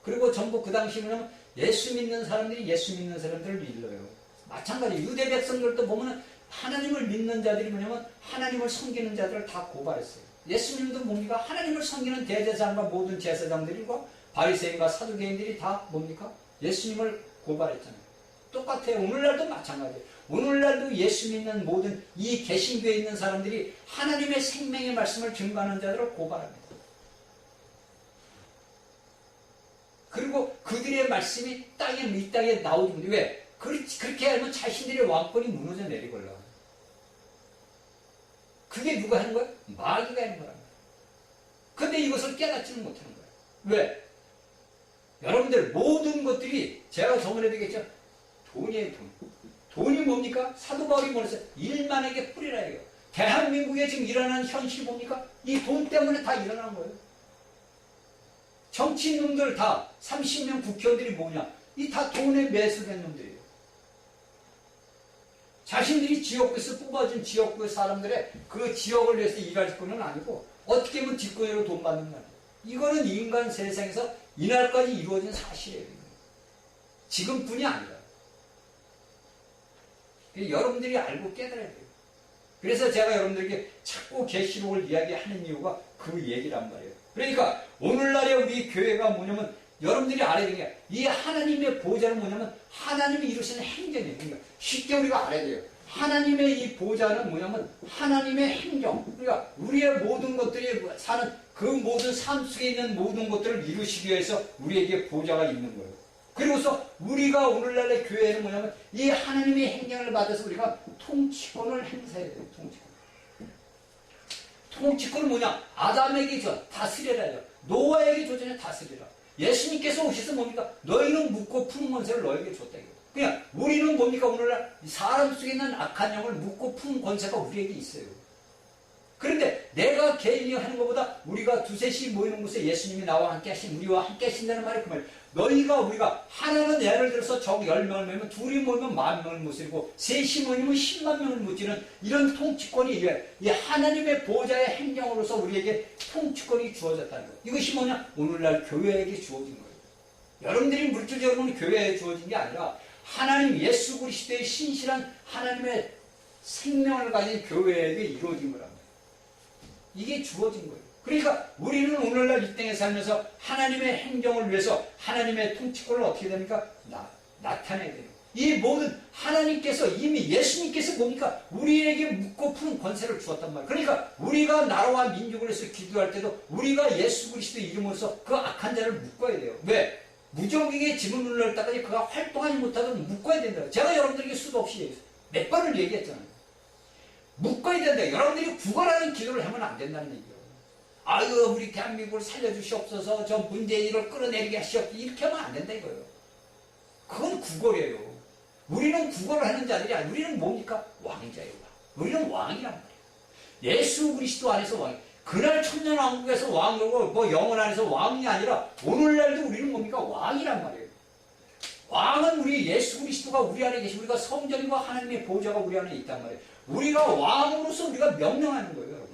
그리고 전부 그 당시 뭐냐면 예수 믿는 사람들이 예수 믿는 사람들을 일러요. 마찬가지 유대 백성들도 보면 하나님을 믿는 자들이 뭐냐면 하나님을 섬기는 자들을 다 고발했어요. 예수님도 뭡니까? 하나님을 섬기는 대제사장과 모든 제사장들과 바리새인과 사두개인들이 다 뭡니까? 예수님을 고발했잖아요. 똑같아요. 오늘날도 마찬가지예요. 오늘날도 예수 믿는 모든 이 개신교에 있는 사람들이 하나님의 생명의 말씀을 증거하는 자들을 고발합니다. 그리고 그들의 말씀이 이 땅에 나오지 못해. 왜? 그렇게 하면 자신들의 왕권이 무너져 내리걸라. 그게 누가 하는 거야? 마귀가 하는 거란 말이야. 근데 이것을 깨닫지는 못하는 거야. 왜? 여러분들 모든 것들이 제가 저번에도 얘기했죠. 돈이에요. 돈이 뭡니까? 사도 바울이 뭐랬어요? 일만에게 뿌리라 해요. 대한민국에 지금 일어나는 현실이 뭡니까? 이 돈 때문에 다 일어난 거예요. 정치인놈들 다 30명 국회의원들이 뭐냐? 이 다 돈에 매수된 놈들이에요. 자신들이 지역구에서 뽑아준 지역구의 사람들의 그 지역을 위해서 일할 거는 아니고 어떻게 보면 뒷거리로 돈 받는 거예요. 이거는 인간 세상에서 이날까지 이루어진 사실이에요. 지금뿐이 아니라. 여러분들이 알고 깨달아야 돼요. 그래서 제가 여러분들에게 자꾸 계시록을 이야기하는 이유가 그 얘기란 말이에요. 그러니까 오늘날의 우리 교회가 뭐냐면 여러분들이 알아야 되는 게 이 하나님의 보좌는 뭐냐면 하나님이 이루시는 행정이에요. 그러니까 쉽게 우리가 알아야 돼요. 하나님의 이 보좌는 뭐냐면 하나님의 행정. 그러니까 우리의 모든 것들이 사는 그 모든 삶 속에 있는 모든 것들을 이루시기 위해서 우리에게 보좌가 있는 거예요. 그리고서 우리가 오늘날의 교회는 뭐냐면 이 하나님의 행정을 받아서 우리가 통치권을 행사해야 돼요. 통치권은 뭐냐? 아담에게 줘. 다스리라요. 노아에게 줬잖아요. 다스리라. 예수님께서 오셔서 뭡니까? 너희는 묻고 푸는 권세를 너에게 줬다. 그냥 우리는 뭡니까? 오늘날 사람 속에 있는 악한 영을 묻고 푸는 권세가 우리에게 있어요. 그런데 내가 개인이 하는 것보다 우리가 두셋이 모이는 곳에 예수님이 나와 함께 하신, 우리와 함께 하신다는 말이 그 말이에요. 우리가 하나는 예를 들어서 적 10명을 모이면 둘이 모이면 10,000명을 못 쓰고 셋이 모이면 10만 명을 못 지는 이런 통치권이 이 하나님의 보좌의 행령으로서 우리에게 통치권이 주어졌다는 거예요. 이것이 뭐냐? 오늘날 교회에게 주어진 거예요. 여러분들이 물질적으로는 교회에 주어진 게 아니라 하나님 예수 그리스도의 신실한 하나님의 생명을 가진 교회에게 이루어진 거란 말이에요. 이게 주어진 거예요. 그러니까 우리는 오늘날 이 땅에 살면서 하나님의 행정을 위해서 하나님의 통치권을 어떻게 됩니까? 나타내야 돼요. 이 모든 하나님께서 이미 예수님께서 뭡니까? 우리에게 묻고 푸는 권세를 주었단 말이에요. 그러니까 우리가 나라와 민족을 해서 기도할 때도 우리가 예수 그리스도의 이름으로서 그 악한 자를 묶어야 돼요. 왜? 무적에게 짐을 눌릴 때까지 그가 활동하지 못하도록 묶어야 된다. 제가 여러분들에게 수도 없이 얘기했어요. 몇 번을 얘기했잖아요. 묶어야 된다. 여러분들이 구걸하는 기도를 하면 안 된다는 얘기예요. 아유, 우리 대한민국을 살려주시옵소서, 저 문재인을 끌어내리게 하시옵소서, 이렇게 하면 안 된다 이거예요. 그건 구걸이에요. 우리는 구걸을 하는 자들이 아니라 우리는 뭡니까? 왕자예요. 우리는 왕이란 말이에요. 예수 그리스도 안에서 왕. 그날 천년왕국에서 왕이고 뭐 영원 안에서 왕이 아니라 오늘날도 우리는 뭡니까? 왕이란 말이에요. 왕은 우리 예수 그리스도가 우리 안에 계시고 우리가 성전과 하나님의 보좌가 우리 안에 있단 말이에요. 우리가 왕으로서 우리가 명령하는 거예요, 여러분.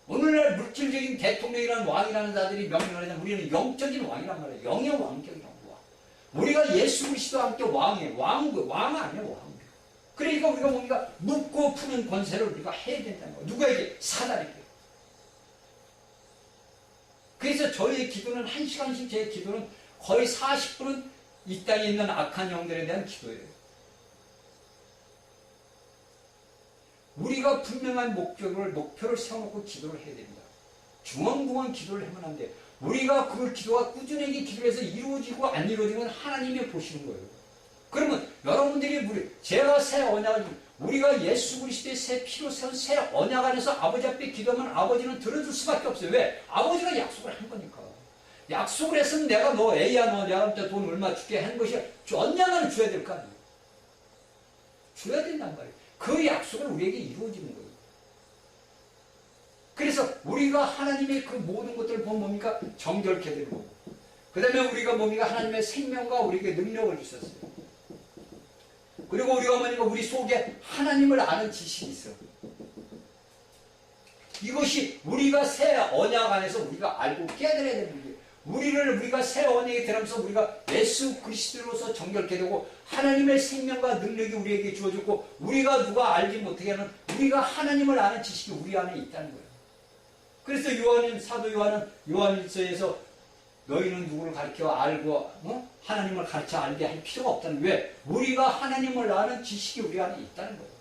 오늘날 물질적인 대통령이라는 왕이라는 자들이 명령을 하자면 우리는 영적인 왕이란 말이에요. 영의 왕격이란 왕. 우리가 예수 그리스도와 함께 왕이에요. 왕 아니에요, 왕. 그러니까 우리가 뭡니까? 묻고 푸는 권세를 우리가 해야 된다는 거예요. 누구에게? 사단에게. 그래서 저희의 기도는 1시간씩 제 기도는 거의 40분은 이 땅에 있는 악한 영들에 대한 기도예요. 우리가 분명한 목표를 세워놓고 기도를 해야 됩니다. 중원중원 기도를 하면 안 돼요. 우리가 그 기도가 꾸준하게 기도해서 이루어지고 안 이루어지면 하나님이 보시는 거예요. 그러면 여러분들이 제가 새 언약을, 우리가 예수 그리스도의 새 피로 세운 새 언약 안에서 아버지 앞에 기도하면 아버지는 들어줄 수밖에 없어요. 왜? 아버지가 약속을 한 거니까. 약속을 했으면 내가 너 애야 너 내한테 돈 얼마 줄게 한 것이 언약을 줘야 될 거 아니에요. 줘야 된단 말이에요. 그 약속을 우리에게 이루어지는 거예요. 그래서 우리가 하나님의 그 모든 것들을 보면 뭡니까? 정결케 되고 그 다음에 우리가 뭡니까? 하나님의 생명과 우리에게 능력을 주셨어요. 그리고 우리가 뭐니까 우리 속에 하나님을 아는 지식이 있어요. 이것이 우리가 새 언약 안에서 우리가 알고 깨달아야 되는 거예요. 우리가 새 언약에 들어가면서 우리가 예수 그리스도로서 정결케 되고 하나님의 생명과 능력이 우리에게 주어졌고 우리가 누가 알지 못하게 하는 우리가 하나님을 아는 지식이 우리 안에 있다는 거예요. 그래서 사도 요한은 요한일서에서 너희는 누구를 가르쳐 알고 하나님을 가르쳐 알게 할 필요가 없다는 거예요. 왜? 우리가 하나님을 아는 지식이 우리 안에 있다는 거예요.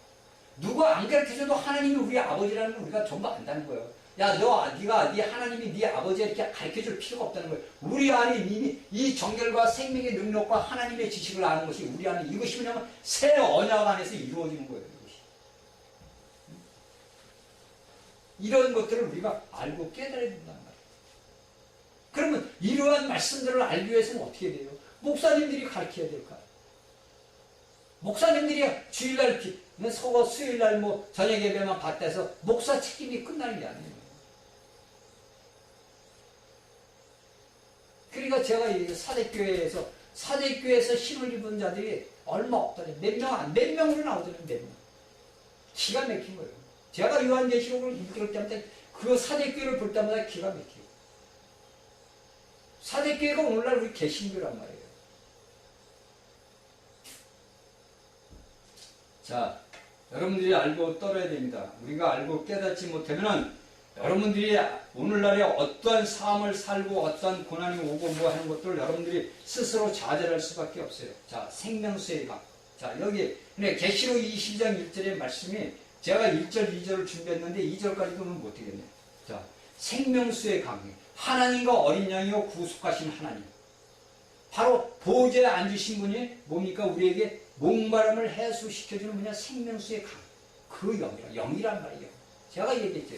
누가 안 가르쳐줘도 하나님이 우리 아버지라는 걸 우리가 전부 안다는 거예요. 야, 네 하나님이 네 아버지 이렇게 가르쳐줄 필요가 없다는 거예요. 우리 안에 이미 이 정결과 생명의 능력과 하나님의 지식을 아는 것이 우리 안에 이것이 뭐냐면 새 언약 안에서 이루어지는 거예요. 이것이. 이런 것들을 우리가 알고 깨달아야 된단 말이에요. 그러면 이러한 말씀들을 알기 위해서는 어떻게 돼요? 목사님들이 가르쳐야 될 거 아니에요. 목사님들이 주일날 수요일날 저녁 예배만 받대서 목사 책임이 끝나는 게 아니에요. 그러니까 제가 이 사대교회에서 신을 입은 자들이 얼마 없다니 몇 명으로 나오잖아요. 몇 명. 기가 막힌 거예요. 제가 요한계시록을 읽을 때마다 그 사대교회를 볼 때마다 기가 막혀요. 사대교회가 오늘날 우리 개신교란 말이에요. 자, 여러분들이 알고 떨어야 됩니다. 우리가 알고 깨닫지 못하면은 여러분들이 오늘날에 어떠한 삶을 살고 어떠한 고난이 오고 하는 것들을 여러분들이 스스로 좌절할 수밖에 없어요. 자, 생명수의 강. 자, 여기 계시록 22장 1절의 말씀이 제가 1절, 2절을 준비했는데 2절까지 보면 못 되겠네요. 자, 생명수의 강이 하나님과 어린 양이요 구속하신 하나님. 바로 보좌에 앉으신 분이 뭡니까? 우리에게 목마름을 해소시켜주는 생명수의 강. 그 영이란 말이에요. 제가 얘기했죠.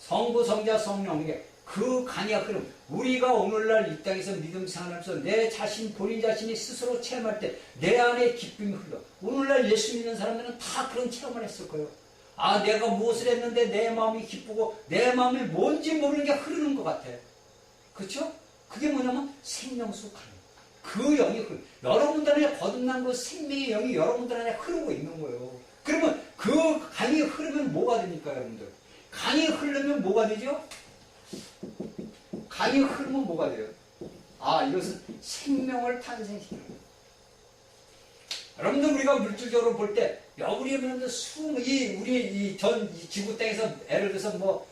성부, 성자, 성령에게 그 강이 흐름, 우리가 오늘날 이 땅에서 믿음 생활하면서 내 자신, 본인 자신이 스스로 체험할 때 내 안에 기쁨이 흘러. 오늘날 예수 믿는 사람들은 다 그런 체험을 했을 거예요. 아, 내가 무엇을 했는데 내 마음이 기쁘고 내 마음이 뭔지 모르는 게 흐르는 것 같아. 그렇죠? 그게 뭐냐면 생명수 강. 그 영이 여러분들 안에 거듭난 그 생명의 영이 여러분들 안에 흐르고 있는 거예요. 그러면 그 강이 흐르면 뭐가 됩니까, 여러분들? 강이 흐르면 뭐가 되죠? 강이 흐르면 뭐가 돼요? 아, 이것은 생명을 탄생시키는 거예요. 여러분들 우리가 물질적으로 볼 때, 우리 우리 전 지구 땅에서 예를 들어서 뭐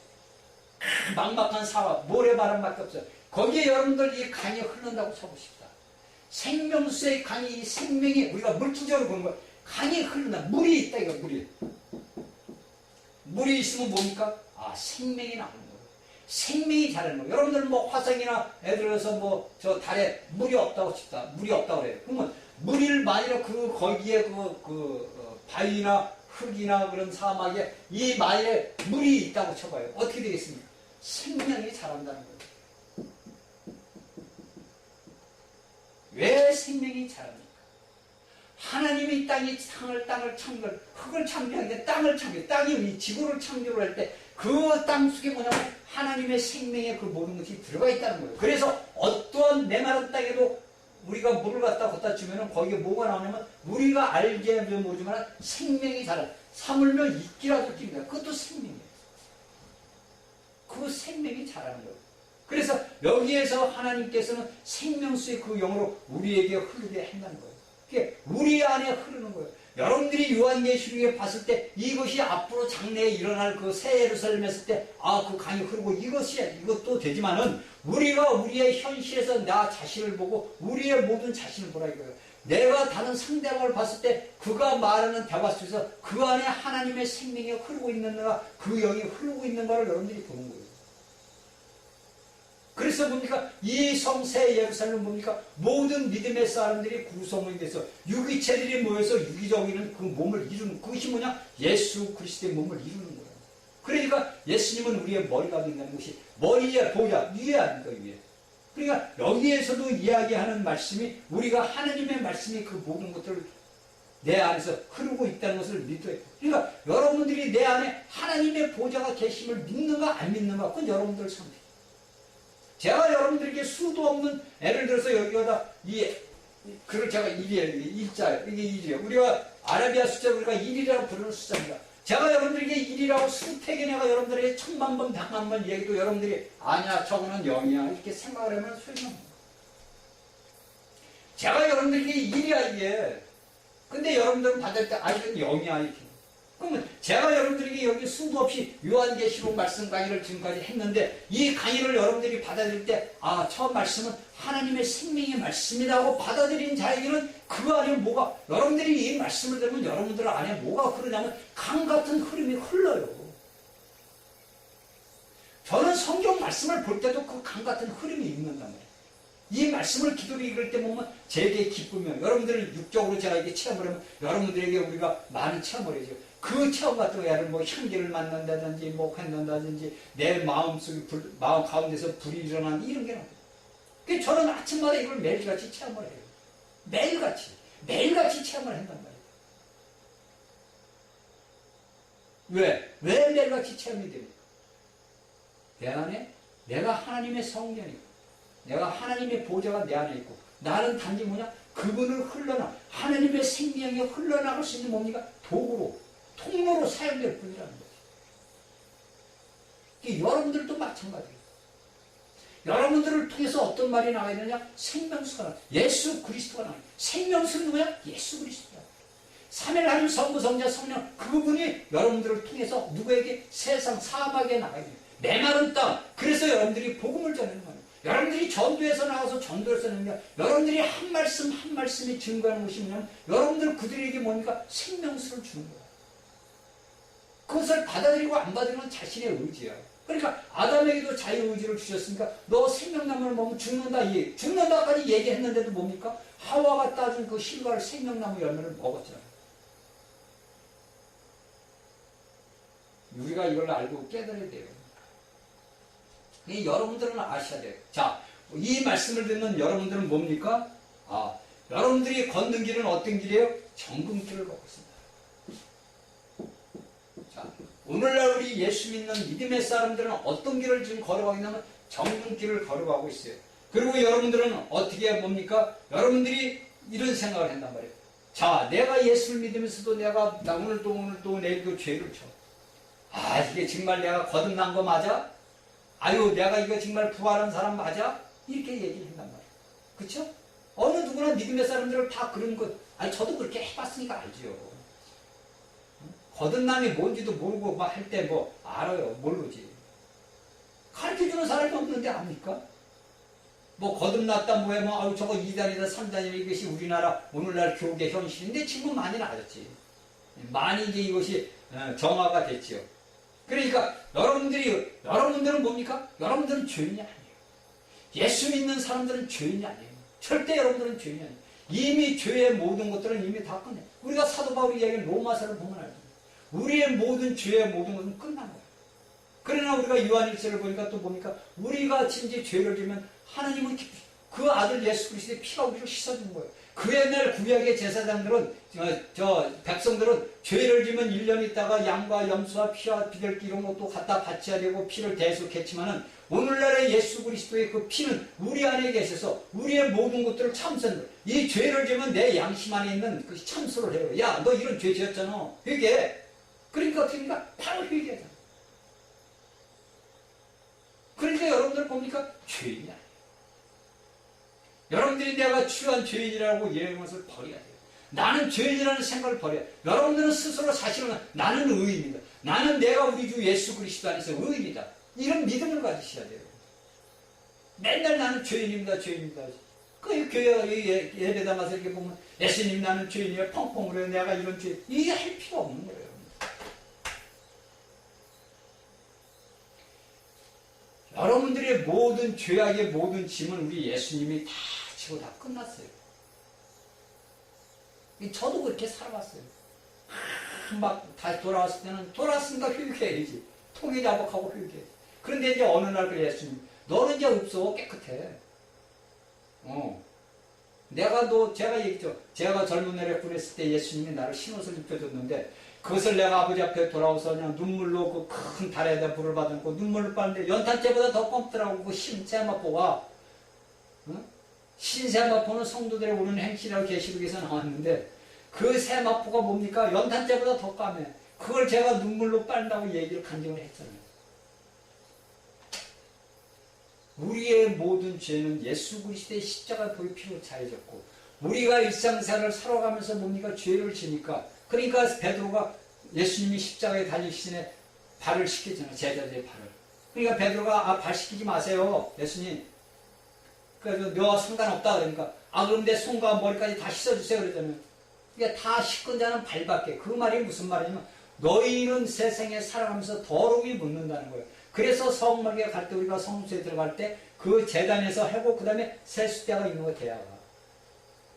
막막한 사와 모래바람밖에 없어요. 거기에 여러분들 이 강이 흐른다고 쳐보십시다. 생명수의 강이, 이 생명이 우리가 물질적으로 보는 거예요. 강이 흐른다. 물이 있다 이거 물이. 물이 있으면 뭡니까? 아, 생명이 나오는 거예요. 생명이 자라는 거예요. 여러분들 뭐 화성이나 예를 들어서 뭐 저 달에 물이 없다고 칩다. 물이 없다고 그래요. 그러면 물을 만일에 거기에 바위나 흙이나 그런 사막에 이 만일에 물이 있다고 쳐봐요. 어떻게 되겠습니까? 생명이 자란다는 거예요. 왜 생명이 자랍니까? 하나님이 땅을 창조할, 흙을 창조하는데 땅을 창조, 땅이 이 지구를 창조를 할 때 그 땅 속에 뭐냐면 하나님의 생명의 그 모든 것이 들어가 있다는 거예요. 그래서 어떠한 메마른 땅에도 우리가 물을 갖다 주면은 거기에 뭐가 나오냐면 우리가 알게 모르지만 생명이 자라. 사물며 이끼라도 낍니다. 그것도 생명이에요. 그 생명이 자라는 거예요. 그래서 여기에서 하나님께서는 생명수의 그 영으로 우리에게 흐르게 한다는 거예요. 그게 우리 안에 흐르는 거예요. 여러분들이 요한계시록에 봤을 때 이것이 앞으로 장래에 일어날 그 새 예루살렘에 했을 때 아, 그 강이 흐르고 이것도 되지만은 우리가 우리의 현실에서 나 자신을 보고 우리의 모든 자신을 보라 이거예요. 내가 다른 상대방을 봤을 때 그가 말하는 대화 속에서 그 안에 하나님의 생명이 흐르고 있는가, 그 영이 흐르고 있는가를 여러분들이 보는 거예요. 그래서 뭡니까? 이 성새 예루살렘은 뭡니까? 모든 믿음의 사람들이 구성이 돼서 유기체들이 모여서 유기적인 그 몸을 이루는, 그것이 뭐냐? 예수 그리스도의 몸을 이루는 거예요. 그러니까 예수님은 우리의 머리가 된다는 것이 머리의 보좌 위에 아닙니까? 위에. 그러니까 여기에서도 이야기하는 말씀이 우리가 하나님의 말씀이 그 모든 것들을 내 안에서 흐르고 있다는 것을 믿어야 돼요. 그러니까 여러분들이 내 안에 하나님의 보좌가 계심을 믿는가 안 믿는가 그건 여러분들 선택. 제가 여러분들에게 수도 없는, 예를 들어서 여기다 그걸 제가 일자예요. 이게 1이에요. 우리가 아라비아 숫자 우리가 1이라고 부르는 숫자입니다. 제가 여러분들에게 1이라고 수백에 내가 여러분들에게 1000만 번, 100만 번 얘기도 여러분들이 아니야, 저거는 0이야. 이렇게 생각을 하면 소용없는 제가 여러분들에게 1이야, 이게. 근데 여러분들은 받을 때, 이건 0이야, 이렇게. 그러면 제가 여러분들에게 여기 수도 없이 요한계시록 말씀 강의를 지금까지 했는데 이 강의를 여러분들이 받아들일 때 저 말씀은 하나님의 생명의 말씀이라고 받아들인 자에게는 그 안에 뭐가, 여러분들이 이 말씀을 들으면 여러분들 안에 뭐가 흐르냐면 강 같은 흐름이 흘러요. 저는 성경 말씀을 볼 때도 그 강 같은 흐름이 있는단 말이에요. 이 말씀을 기도로 읽을 때 보면 제게 기쁘면 여러분들을 육적으로 제가 이게 체험을 하면 여러분들에게 우리가 많은 체험을 해줘요. 그 체험 같은 거야. 뭐 향기를 만난다든지 뭐 했는다든지 내 마음 가운데서 불이 일어나는 이런 게 나와요. 그래서 저는 아침마다 이걸 매일같이 체험을 해요. 매일같이 체험을 한단 말이에요. 왜 매일같이 체험이 됩니까? 내 안에 내가 하나님의 성전이고 내가 하나님의 보좌가 내 안에 있고 나는 단지 뭐냐? 그분을 하나님의 생명이 흘러나갈 수 있는 뭡니까? 통로로 사용될 뿐이라는 거죠. 여러분들도 마찬가지예요. 여러분들을 통해서 어떤 말이 나와야 되느냐? 생명수가 나와요. 예수 그리스도가 나와요. 생명수는 누구야? 예수 그리스도야. 3일 하나님 성부 성자 성령 그분이 여러분들을 통해서 누구에게? 세상 사막에 나가야 돼요. 메마른 땅. 그래서 여러분들이 복음을 전하는 거예요. 여러분들이 전도에서 나가서 전도를 쓰는 게 여러분들이 한 말씀 한 말씀이 증거하는 것이 뭐냐면 여러분들 그들에게 뭡니까? 생명수를 주는 거예요. 그것을 받아들이고 안 받아들이는 자신의 의지야. 그러니까 아담에게도 자유의지를 주셨으니까 너 생명나무를 먹으면 죽는다까지 얘기했는데도 뭡니까? 하와가 따준 그 실과를 생명나무 열매를 먹었잖아요. 우리가 이걸 알고 깨달아야 돼요. 여러분들은 아셔야 돼요. 자, 이 말씀을 듣는 여러분들은 뭡니까? 여러분들이 걷는 길은 어떤 길이에요? 정금길을 걷고 있습니다. 자, 오늘날 우리 예수 믿는 믿음의 사람들은 어떤 길을 지금 걸어가고 있냐면 정금길을 걸어가고 있어요. 그리고 여러분들은 어떻게 뭡니까? 여러분들이 이런 생각을 한단 말이에요. 자, 내가 예수를 믿으면서도 내가 오늘도 내일도 죄를 져. 이게 정말 내가 거듭난 거 맞아? 아유, 내가 이거 정말 부활한 사람 맞아? 이렇게 얘기를 한단 말이에요. 그쵸? 어느 누구나 믿음의 사람들은 다 그런 것, 저도 그렇게 해봤으니까 알지요. 거듭남이 뭔지도 모르고 막 할 때 알아요. 모르지. 가르쳐주는 사람이 없는데 압니까? 거듭났다 저거 2단이다 3단이다 이것이 우리나라 오늘날 교계 현실인데 지금 많이 나아졌지. 많이 이제 이것이 정화가 됐지요. 그러니까 여러분들은 뭡니까? 여러분들은 죄인이 아니에요. 예수 믿는 사람들은 죄인이 아니에요. 절대 여러분들은 죄인이 아니에요. 이미 죄의 모든 것들은 이미 다 끝내. 우리가 사도 바울이 이야기한 로마서를 보면 알죠. 우리의 모든 죄의 모든 것은 끝난 거예요. 그러나 우리가 요한일서를 보니까 또 뭡니까? 우리가 진짜 죄를 지면 하나님은 그 아들 예수 그리스도의 피가 우리를 씻어준 거예요. 그 옛날 구약의 제사장들은 백성들은 죄를 지면 1년 있다가 양과 염소와 피와 비둘기 이런 것도 갖다 바쳐야 되고 피를 대속했지만은 오늘날의 예수 그리스도의 그 피는 우리 안에 계셔서 우리의 모든 것들을 참선을 해요. 이 죄를 지면 내 양심 안에 있는 그 참소를 해요. 야, 너 이런 죄 지었잖아. 회개해. 그러니까 어떻게 합니까? 바로 회개하잖아. 그러니까 여러분들 봅니까? 죄인이 아니에요. 여러분들이 내가 취한 죄인이라고 얘기하는 것을 버려야 돼요. 나는 죄인이라는 생각을 버려야 돼요. 여러분들은 스스로 사실은 나는 의인이다. 나는 내가 우리 주 예수 그리스도 안에서 의인이다. 이런 믿음을 가지셔야 돼요. 맨날 나는 죄인입니다. 죄인입니다. 그 교회 예배당 가서 이렇게 보면 예수님 나는 죄인이에요. 펑펑 그래요. 내가 이런 죄 이게 할 필요 없는 거예요. 여러분들의 모든 죄악의 모든 짐은 우리 예수님이 다 지고 다 끝났어요. 저도 그렇게 살아왔어요. 막 다시 돌아왔을 때는 돌아왔으니까 회개해야지. 통일 자복하고 회개해야지. 그런데 이제 어느 날 그래 예수님 너는 이제 없어. 깨끗해. 제가 얘기했죠. 제가 젊은 날에 군했을 때 예수님이 나를 신옷을 입혀줬는데 그것을 내가 아버지 앞에 돌아와서 그냥 눈물로 그 큰 달에다 불을 받았고 눈물을 빠는데 연탄재보다 더 껌더라고 그 신세마포가. 신세마포는 성도들의 오는 행실이라고 계시록에서 나왔는데 그 세마포가 뭡니까? 연탄재보다 더 까매. 그걸 제가 눈물로 빨다고 얘기를 간증을 했잖아요. 우리의 모든 죄는 예수 그리스도의 십자가 보의 피로 자해졌고 우리가 일상생활을 살아가면서 뭡니까? 죄를 지니까 그러니까 베드로가 예수님이 십자가에 달리시기 전에 발을 씻겼잖아요. 제자들의 발을. 그러니까 베드로가 발 씻기지 마세요. 예수님. 그래서 너와 상관없다 그러니까 그럼 내 손과 머리까지 다 씻어주세요 그러잖아요. 그러니까 다 씻은 자는 발밖에. 그 말이 무슨 말이냐면 너희는 세상에 살아가면서 더러움이 묻는다는 거예요. 그래서 성막에 갈 때 우리가 성수에 들어갈 때 그 제단에서 하고 그 다음에 세숫대가 있는 거 대야가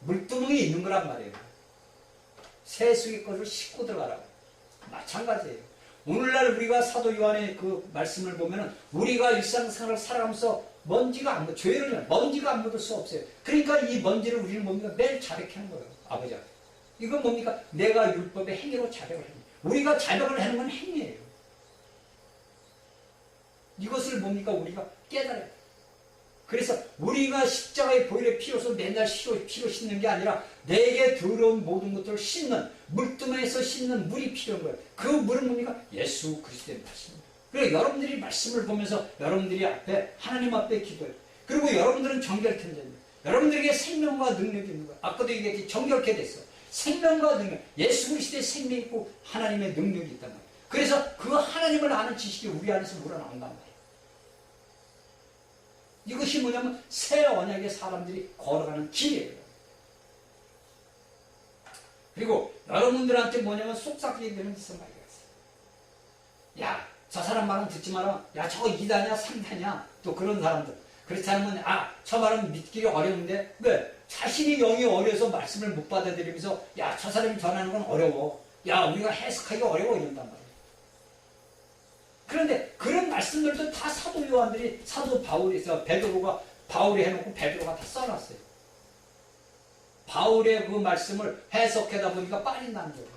물두멍이 있는 거란 말이에요. 세수의 것을 씻고 들어가라고. 마찬가지예요. 오늘날 우리가 사도 요한의 그 말씀을 보면은 우리가 일상생활을 살아가면서 죄를 먼지가 안 묻을 수 없어요. 그러니까 이 먼지를 우리는 뭡니까? 매일 자백하는 거예요. 아버지 앞에. 이건 뭡니까? 내가 율법의 행위로 자백을 합니다. 우리가 자백을 하는 건 행위예요. 이것을 뭡니까? 우리가 깨달아야 돼요. 그래서 우리가 십자가의 보혈의 피로서 맨날 피로 씻는 게 아니라 내게 들어온 모든 것들을 씻는 물두멍에서 씻는 물이 필요한 거예요. 그 물은 뭡니까? 예수 그리스도의 말씀입니다. 그리고 여러분들이 말씀을 보면서 여러분들이 앞에 하나님 앞에 기도해요. 그리고 여러분들은 정결케 됩니다. 여러분들에게 생명과 능력이 있는 거예요. 아까도 얘기했지 정결케 됐어. 생명과 능력, 예수 그리스도의 생명이 있고 하나님의 능력이 있단 말이에요. 그래서 그 하나님을 아는 지식이 우리 안에서 우러나온단 말이에요. 이것이 뭐냐면 새 언약의 사람들이 걸어가는 길이에요. 그리고 여러분들한테 뭐냐면 속삭이게 되는 무슨 말이가 있어요. 야, 저 사람 말은 듣지 마라. 야, 저거 2단이야 3단이야. 또 그런 사람들. 그렇지 않으면 저 말은 믿기가 어려운데 왜? 자신이 영이 어려서 말씀을 못 받아들이면서 야, 저 사람이 전하는 건 어려워. 야, 우리가 해석하기가 어려워 이런단 말이에요. 다 사도 요한들이, 사도 바울에서 베드로가, 바울이 해놓고 베드로가 다 써놨어요. 바울의 그 말씀을 해석하다 보니까 빠진다는 거예요.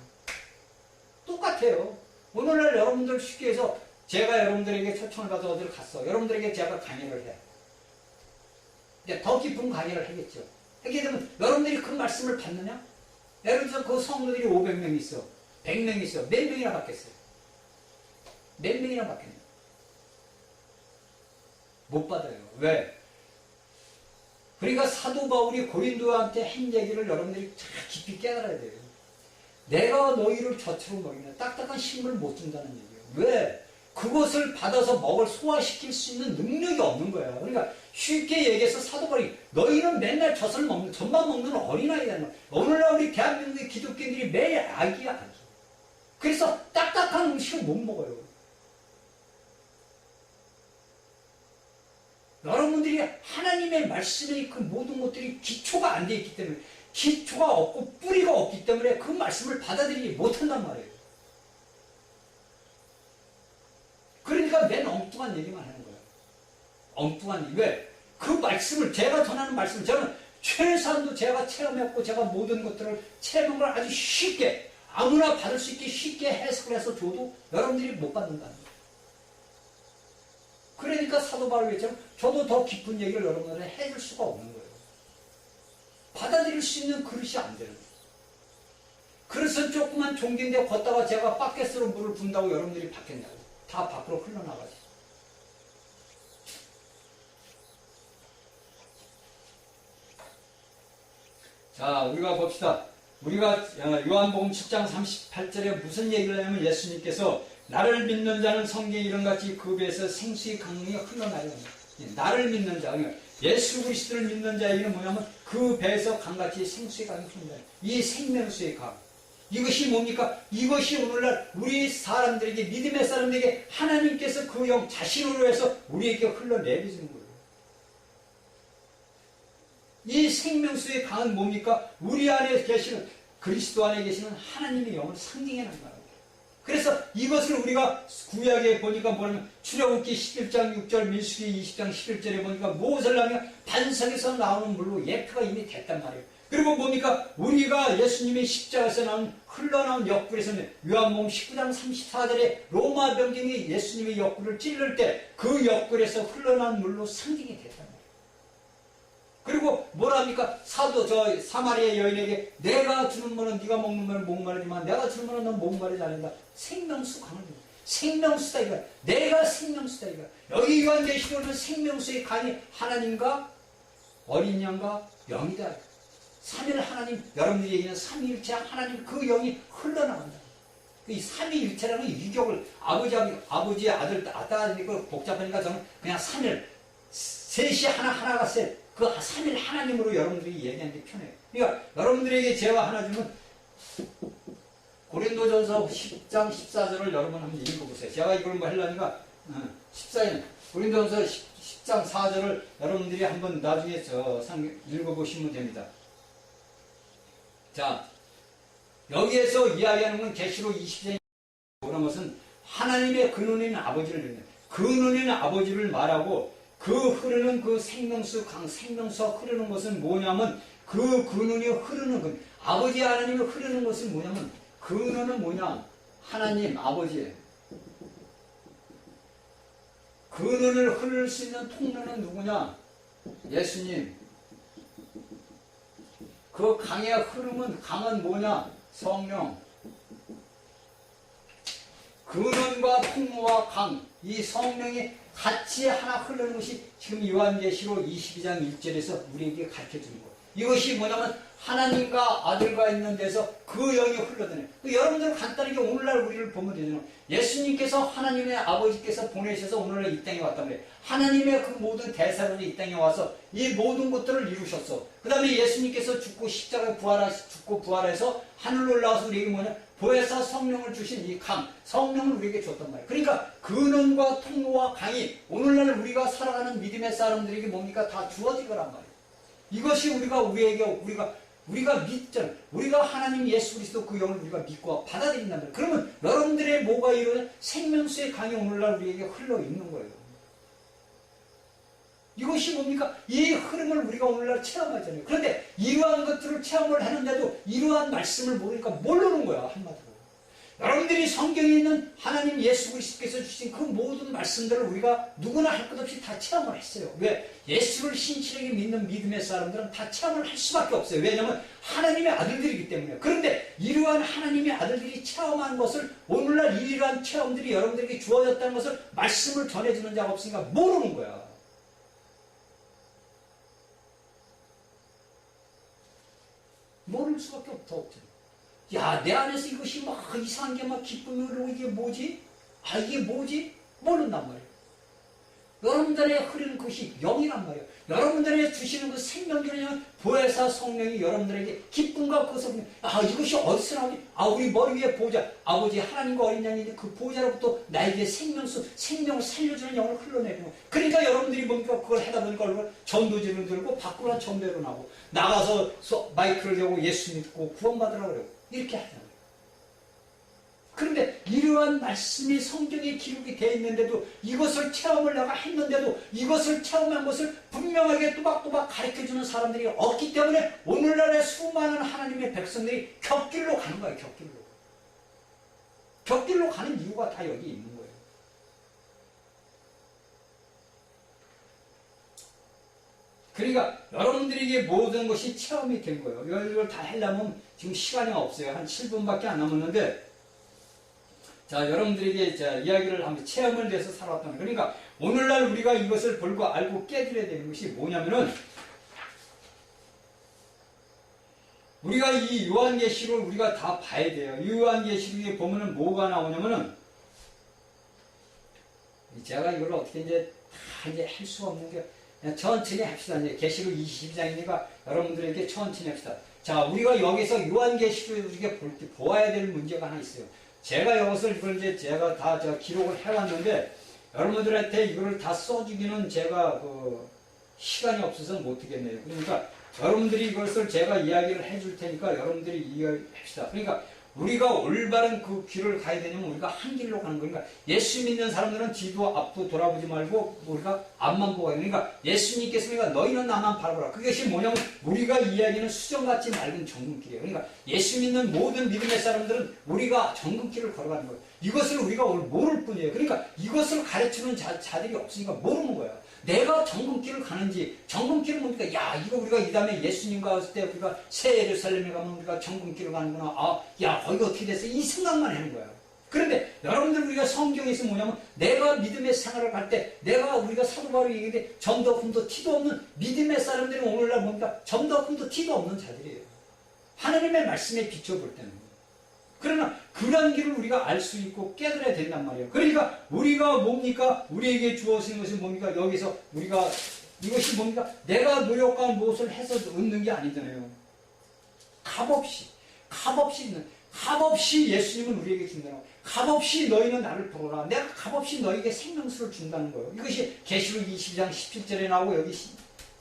똑같아요. 오늘날 여러분들 쉽게 해서 제가 여러분들에게 초청을 받아 어디를 갔어. 여러분들에게 제가 강의를 해. 이제 더 깊은 강의를 하겠죠. 하게 되면 여러분들이 그 말씀을 받느냐? 예를 들어서 그 성도들이 500명 있어. 100명 있어. 몇 명이나 받겠어요? 몇 명이나 받겠냐? 못 받아요. 왜? 그러니까 사도 바울이 고린도한테 한 얘기를 여러분들이 잘 깊이 깨달아야 돼요. 내가 너희를 젖으로 먹이는 딱딱한 식물을 못 준다는 얘기예요. 왜? 그것을 받아서 먹을 소화시킬 수 있는 능력이 없는 거예요. 그러니까 쉽게 얘기해서 사도 바울이 너희는 맨날 젖을 먹는, 젖만 먹는 어린아이라는 거예요. 오늘날 우리 대한민국의 기독교인들이 매일 아기야, 아기. 그래서 딱딱한 음식을 못 먹어요. 여러분들이 하나님의 말씀의 그 모든 것들이 기초가 안 돼 있기 때문에, 기초가 없고 뿌리가 없기 때문에 그 말씀을 받아들이지 못한단 말이에요. 그러니까 맨 엉뚱한 얘기만 하는 거예요. 엉뚱한 얘기. 왜? 그 말씀을, 제가 전하는 말씀, 저는 최소한도 제가 체험했고 제가 모든 것들을 체험한 걸 아주 쉽게, 아무나 받을 수 있게 쉽게 해석을 해서 줘도 여러분들이 못 받는다는 거예요. 그러니까 사도 바울처럼 저도 더 깊은 얘기를 여러분들한테 해줄 수가 없는 거예요. 받아들일 수 있는 그릇이 안 되는 거예요. 그래서 조그만 종기인데 걷다가 제가 바켓으로 물을 붓는다고 여러분들이 받겠냐고. 다 밖으로 흘러나가지. 자, 우리가 봅시다. 우리가 요한복음 10장 38절에 무슨 얘기를 하냐면 예수님께서 나를 믿는 자는 성경에 이런같이 그 배에서 생수의 강물이 흘러나려. 나를 믿는 자, 예수 그리스도를 믿는 자에게는 뭐냐면 그 배에서 강같이 생수의 강이 흘러나려. 이 생명수의 강. 이것이 뭡니까? 이것이 오늘날 우리 사람들에게, 믿음의 사람들에게 하나님께서 그 영 자신으로 해서 우리에게 흘러내리시는 거예요. 이 생명수의 강은 뭡니까? 우리 안에 계시는, 그리스도 안에 계시는 하나님의 영을 상징해놓은 거예요. 그래서 이것을 우리가 구약에 보니까 뭐냐면 출애굽기 11장 6절, 민수기 20장 11절에 보니까 무엇을 하면 반석에서 나오는 물로 예표가 이미 됐단 말이에요. 그리고 뭡니까? 우리가 예수님의 십자가에서 나온 흘러나온 옆구리에서는 요한복음 19장 34절에 로마 병정이 예수님의 옆구리를 찔를 때 그 옆구리에서 흘러나온 물로 상징이 됐단 말이에요. 그리고 뭐랍니까? 사도 저 사마리아 여인에게 내가 주는 물은 네가 먹는 물은 목마르지만 내가 주는 물은 넌 목마르지 않는다. 생명수 강을 줍니다. 생명수다 이거야. 내가 생명수다 이거야. 여기 요한계시록은 생명수의 간이 하나님과 어린 양과 영이다. 삼일 하나님, 여러분들이 얘기하는 삼위일체 하나님 그 영이 흘러나간다. 이 삼위일체라는 유격을 아버지 아들 아따니까 복잡하니까 저는 그냥 삼일 셋이 하나가 셋. 그 삼일 하나님으로 여러분들이 얘기하는 게 편해요. 그러니까 여러분들에게 제가 하나 주면 고린도전서 10장 14절을 여러분 한번 읽어보세요. 제가 이걸 뭐 하려니까 14년 고린도전서 10장 4절을 여러분들이 한번 나중에 읽어보시면 됩니다. 자, 여기에서 이야기하는 건 계시록 20장에 뭐라는 것은 하나님의 근원인 아버지를 읽는, 근원인 아버지를 말하고 그 흐르는 그 생명수 강, 생명수가 흐르는 것은 뭐냐면 그 근원이 흐르는 것, 아버지 하나님이 흐르는 것은 뭐냐면 근원은 뭐냐? 하나님 아버지. 근원을 흐를 수 있는 통로는 누구냐? 예수님. 그 강의 흐름은, 강은 뭐냐? 성령. 근원과 통로와 강, 이 성령이 같이 하나 흐르는 것이 지금 요한계시록 22장 1절에서 우리에게 가르쳐주는 거예요. 이것이 뭐냐면 하나님과 아들과 있는 데서 그 영이 흘러드네. 여러분들 간단하게 오늘날 우리를 보면 되잖아요. 예수님께서 하나님의 아버지께서 보내셔서 오늘날 이 땅에 왔단 말이에요. 하나님의 그 모든 대사로 이 땅에 와서 이 모든 것들을 이루셨어. 그 다음에 예수님께서 죽고 십자가에 죽고 부활해서 하늘로 올라와서 우리에게 뭐냐? 보혜사 성령을 주신 이 강, 성령을 우리에게 줬단 말이에요. 그러니까 근원과 통로와 강이 오늘날 우리가 살아가는 믿음의 사람들에게 뭡니까? 다 주어질 거란 말이에요. 이것이 우리가 믿잖아요. 우리가 하나님 예수 그리스도 그 영을 우리가 믿고 받아들인단 말이에요. 그러면 여러분들의 뭐가 이루어져? 생명수의 강이 오늘날 우리에게 흘러 있는 거예요. 이것이 뭡니까? 이 흐름을 우리가 오늘날 체험하잖아요. 그런데 이러한 것들을 체험을 하는데도 이러한 말씀을 모르니까 모르는 거야, 한마디로. 여러분들이 성경에 있는 하나님 예수 그리스도께서 주신 그 모든 말씀들을 우리가 누구나 할 것 없이 다 체험을 했어요. 왜? 예수를 신실하게 믿는 믿음의 사람들은 다 체험을 할 수밖에 없어요. 왜냐하면 하나님의 아들들이기 때문에. 그런데 이러한 하나님의 아들들이 체험한 것을 오늘날 이러한 체험들이 여러분들에게 주어졌다는 것을 말씀을 전해주는 자가 없으니까 모르는 거야. 모를 수밖에 없죠. 야, 내 안에서 이것이 막 이상한 게 막 기쁨이 흐르고 이게 뭐지? 아, 이게 뭐지? 모른단 말이에요. 여러분들의 흐르는 것이 영이란 말이에요. 여러분들의 주시는 그 생명기는 보혜사 성령이 여러분들에게 기쁨과 그것을 아, 이것이 어디서 나오지? 아, 우리 머리 위에 보호자 아버지 하나님과 어린 양이 그 보호자로부터 나에게 생명을 살려주는 영을 흘러내리는 거예요. 그러니까 여러분들이 뭡니까? 그걸 하다 보니까 전도지를 들고 밖으로 전도로 나고 나가서 마이크를 대고 예수 믿고 구원받으라고 그래요. 이렇게 하잖아요. 그런데 이러한 말씀이 성경에 기록이 되어 있는데도 이것을 체험을 내가 했는데도 이것을 체험한 것을 분명하게 또박또박 가르쳐주는 사람들이 없기 때문에 오늘날의 수많은 하나님의 백성들이 격길로 가는 거예요. 격길로. 격길로 가는 이유가 다 여기 있는 거예요. 그러니까 여러분들에게 모든 것이 체험이 된 거예요. 이걸 다 하려면 지금 시간이 없어요. 한 7분밖에 안 남았는데 자, 여러분들에게 이야기를 한번 체험을 내서 살아왔다는 거예요. 그러니까 오늘날 우리가 이것을 보고 알고 깨달아야 되는 것이 뭐냐면은 우리가 이 요한계시록을 우리가 다 봐야 돼요. 이 요한계시록에 보면은 뭐가 나오냐면은 제가 이걸 어떻게 이제 다 이제 할 수가 없는 게 그냥 천천히 합시다. 이제 계시록 22장이니까 여러분들에게 천천히 합시다. 자, 우리가 여기서 요한계시록에 우리가 보아야 될 문제가 하나 있어요. 제가 이것을 이걸 이제 제가 다 기록을 해왔는데 여러분들한테 이거를 다 써주기는 제가 시간이 없어서 못하겠네요. 그러니까 여러분들이 이것을 제가 이야기를 해줄 테니까 여러분들이 이해합시다. 그러니까 우리가 올바른 그 길을 가야 되냐면 우리가 한 길로 가는 거니까 예수 믿는 사람들은 뒤도 앞도 돌아보지 말고 우리가 앞만 보고 가야 그러니까 예수님께서 우리가 너희는 나만 바라보라. 그것이 뭐냐면 우리가 이야기는 수정같이 맑은 정금길이에요. 그러니까 예수 믿는 모든 믿음의 사람들은 우리가 정금길을 걸어가는 거예요. 이것을 우리가 오늘 모를 뿐이에요. 그러니까 이것을 가르치는 자들이 없으니까 모르는 거예요. 내가 정금길을 가는지, 정금길은 뭡니까? 야, 이거 우리가 이 다음에 예수님과 왔을 때 우리가 새 예루살렘에 가면 우리가 정금길을 가는구나. 아, 야, 거기가 어떻게 됐어? 이 생각만 하는 거야. 그런데 여러분들 우리가 성경에서 뭐냐면 내가 믿음의 생활을 할 때 우리가 사도 바울이 얘기했는데 점도 흠도 티도 없는 믿음의 사람들은 오늘날 뭡니까? 점도 흠도 티도 없는 자들이에요. 하나님의 말씀에 비춰볼 때는. 그러나 그런 길을 우리가 알 수 있고 깨달아야 된단 말이에요. 그러니까 우리가 뭡니까? 우리에게 주어진 것이 뭡니까? 여기서 우리가 이것이 뭡니까? 내가 노력과 무엇을 해서 얻는 게 아니잖아요. 값없이 예수님은 우리에게 준다고. 값없이 너희는 나를 부르라. 내가 값없이 너희에게 생명수를 준다는 거예요. 이것이 계시록 22장 17절에 나오고 여기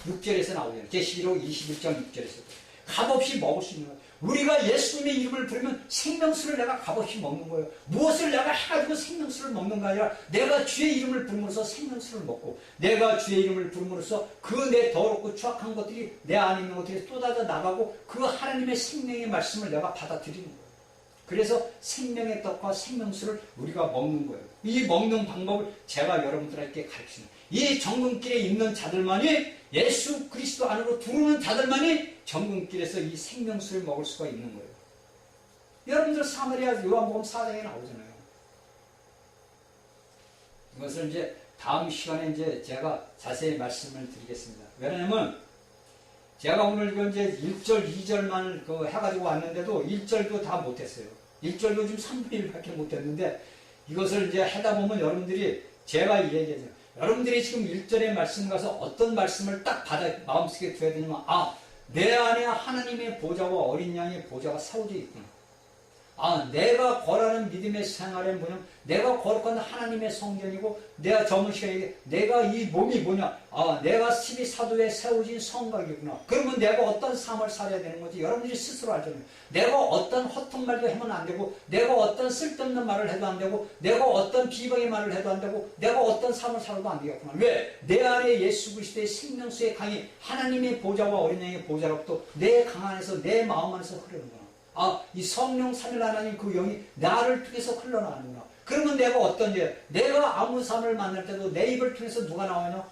6절에서 나오잖아요. 계시록 21장 6절에서. 값없이 먹을 수 있는 거예요. 우리가 예수님의 이름을 부르면 생명수를 내가 값없이 먹는 거예요. 무엇을 내가 해가지고 생명수를 먹는 거 아니라 내가 주의 이름을 부름으로써 생명수를 먹고 내가 주의 이름을 부름으로써 그 내 더럽고 추악한 것들이 내 안에 있는 것들이 쏟아져 나가고 그 하나님의 생명의 말씀을 내가 받아들이는 거예요. 그래서 생명의 떡과 생명수를 우리가 먹는 거예요. 이 먹는 방법을 제가 여러분들에게 가르치는 이 정금길에 있는 자들만이 예수 그리스도 안으로 들어오는 자들만이 정금길에서 이 생명수를 먹을 수가 있는 거예요. 여러분들 사마리아 요한복음 4장에 나오잖아요. 이것을 이제 다음 시간에 이제 제가 자세히 말씀을 드리겠습니다. 왜냐하면 제가 오늘 이거 이제 1절, 2절만 해가지고 왔는데도 1절도 다 못했어요. 1절도 지금 3분의 1밖에 못했는데 이것을 이제 하다 보면 여러분들이 제가 얘기하죠. 여러분들이 지금 1절의 말씀 가서 어떤 말씀을 딱 마음속에 둬야 되냐면 내 안에 하나님의 보좌와 어린 양의 보좌가 세워져 있구나. 내가 걸어가는 믿음의 생활의 뭐냐, 내가 거룩한 하나님의 성전이고, 내가 저번 시간에 내가 이 몸이 뭐냐, 내가 12사도에 세워진 성곽이구나. 그러면 내가 어떤 삶을 살아야 되는 거지? 여러분들이 스스로 알잖아요. 내가 어떤 허튼 말도 하면 안 되고, 내가 어떤 쓸데없는 말을 해도 안 되고, 내가 어떤 비방의 말을 해도 안 되고, 내가 어떤 삶을 살아도 안 되겠구나. 왜? 내 안에 예수 그리스도의 생명수의 강이 하나님의 보좌와 어린 양의 보좌로부터 내 강 안에서, 내 마음 안에서 흐르는구나. 이 성령 삼일 하나님 그 영이 나를 통해서 흘러나가는구나. 그러면 내가 어떤 일, 내가 아무 사람을 만날 때도 내 입을 통해서 누가 나오냐?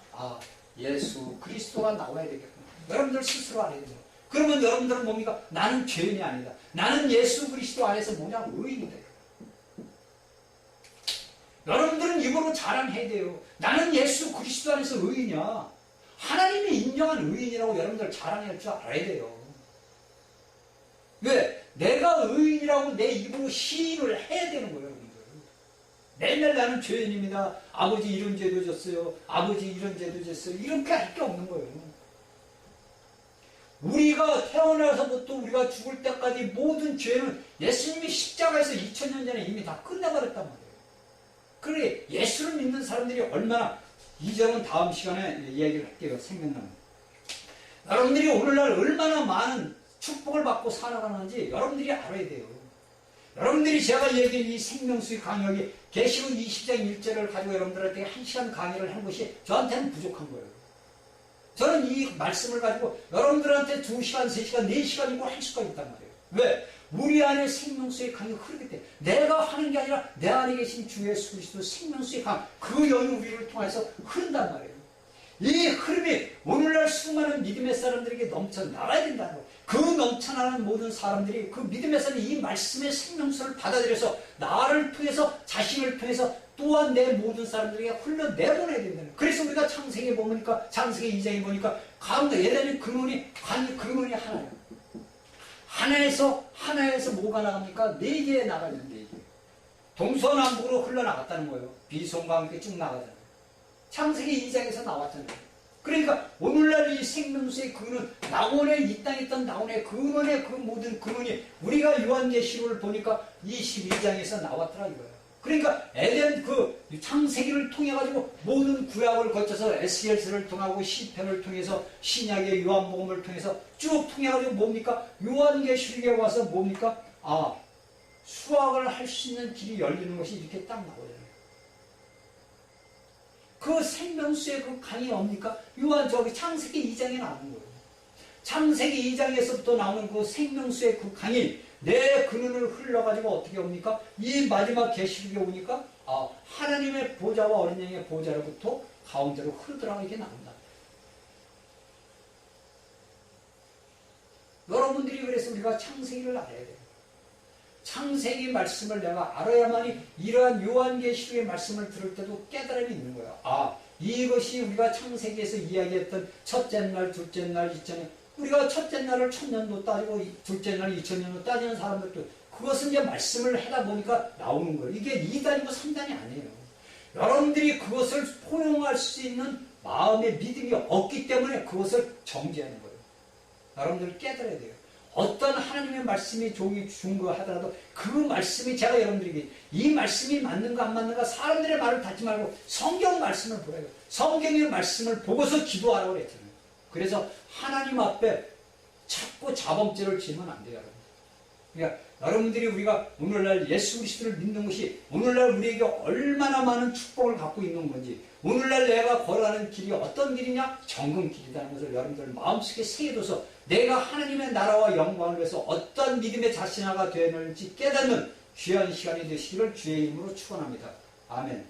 예수 그리스도가 나와야 되겠구나. 여러분들 스스로 알아야 됩니다. 그러면 여러분들은 뭡니까? 나는 죄인이 아니다. 나는 예수 그리스도 안에서 뭐냐? 의인이다. 여러분들은 입으로 자랑해야 돼요. 나는 예수 그리스도 안에서 의인이야. 하나님이 인정한 의인이라고 여러분들 자랑할 줄 알아야 돼요. 왜? 내가 의인이라고 내 입으로 시인을 해야 되는 거예요, 여러분들. 맨날 나는 죄인입니다. 아버지 이런 죄도 졌어요. 아버지 이런 죄도 졌어요. 이렇게 할 게 없는 거예요. 우리가 태어나서부터 우리가 죽을 때까지 모든 죄는 예수님이 십자가에서 2000년 전에 이미 다 끝내버렸단 말이에요. 그래, 예수를 믿는 사람들이 얼마나, 이 점은 다음 시간에 이야기를 할게요. 생각나는. 여러분들이 오늘날 얼마나 많은 축복을 받고 살아가는지 여러분들이 알아야 돼요. 여러분들이 제가 얘기한 이 생명수의 강역이 계시록 20장 1절을 가지고 여러분들한테 1시간 강의를 한 것이 저한테는 부족한 거예요. 저는 이 말씀을 가지고 여러분들한테 2시간, 3시간, 4시간이고 할 수가 있단 말이에요. 왜? 우리 안에 생명수의 강이 흐르기 때문에 내가 하는 게 아니라 내 안에 계신 주 예수 그리스도 생명수의 강, 그 영이 우리를 통해서 흐른단 말이에요. 이 흐름이 오늘날 수많은 믿음의 사람들에게 넘쳐나가야 된다는 거예요. 그 넘쳐나는 모든 사람들이 그 믿음의 사람이 이 말씀의 생명수를 받아들여서 나를 통해서, 자신을 통해서 또한 내 모든 사람들에게 흘러내보내야 된다는 거예요. 그래서 우리가 창세기에 보니까, 창세기 2장에 보니까 가운데 에덴의 근원이 하나예요. 하나에서 뭐가 나갑니까? 4개에 나가요. 4개. 동서남북으로 흘러나갔다는 거예요. 비송과 함께 쭉 나가잖아요. 창세기 2장에서 나왔잖아요. 그러니까 오늘날 이 생명수의 근원, 낙원의 이 땅에 있던 낙원의 근원의 그 모든 근원이 우리가 요한계시록을 보니까 22장에서 나왔더라 이거예요. 그러니까 에덴 그 창세기를 통해 가지고 모든 구약을 거쳐서 에스겔서를 통하고 시편을 통해서 신약의 요한복음을 통해서 쭉 통해 가지고 뭡니까? 요한계시록에 와서 뭡니까? 수학을 할 수 있는 길이 열리는 것이 이렇게 딱 나오잖아요. 그 생명수의 그 강이 뭡니까? 창세기 2장에 나오는 거예요. 창세기 2장에서부터 나오는 그 생명수의 그 강이 내 근원을 흘러가지고 어떻게 옵니까? 이 마지막 계시록에 오니까 하나님의 보좌와 어린 양의 보좌로부터 가운데로 흐르더라고 이게 나온다. 여러분들이 그래서 우리가 창세기를 알아야 돼요. 창세기 말씀을 내가 알아야만이 이러한 요한계시록의 말씀을 들을 때도 깨달음이 있는 거야. 이것이 우리가 창세기에서 이야기했던 첫째 날, 둘째 날 있잖아요. 우리가 첫째 날을 1000년도 따지고 둘째 날 2000년도 따지는 사람들도 그것은 이제 말씀을 하다 보니까 나오는 거예요. 이게 2단이고 3단이 아니에요. 여러분들이 그것을 포용할 수 있는 마음의 믿음이 없기 때문에 그것을 정죄하는 거예요. 여러분들 깨달아야 돼요. 어떤 하나님의 말씀이 종이 준 거 하더라도 그 말씀이 제가 여러분들에게 이 말씀이 맞는가 안 맞는가 사람들의 말을 듣지 말고 성경 말씀을 보라요. 성경의 말씀을 보고서 기도하라고 그랬잖아요. 그래서 하나님 앞에 자꾸 자범죄를 지으면 안 돼요. 여러분. 그러니까 여러분들이 우리가 오늘날 예수 그리스도를 믿는 것이 오늘날 우리에게 얼마나 많은 축복을 갖고 있는 건지 오늘날 내가 걸어가는 길이 어떤 길이냐? 정금 길이라는 것을 여러분들 마음속에 새겨둬서 내가 하나님의 나라와 영광을 위해서 어떤 믿음의 자신화가 되는지 깨닫는 귀한 시간이 되시기를 주의 이름으로 축원합니다. 아멘.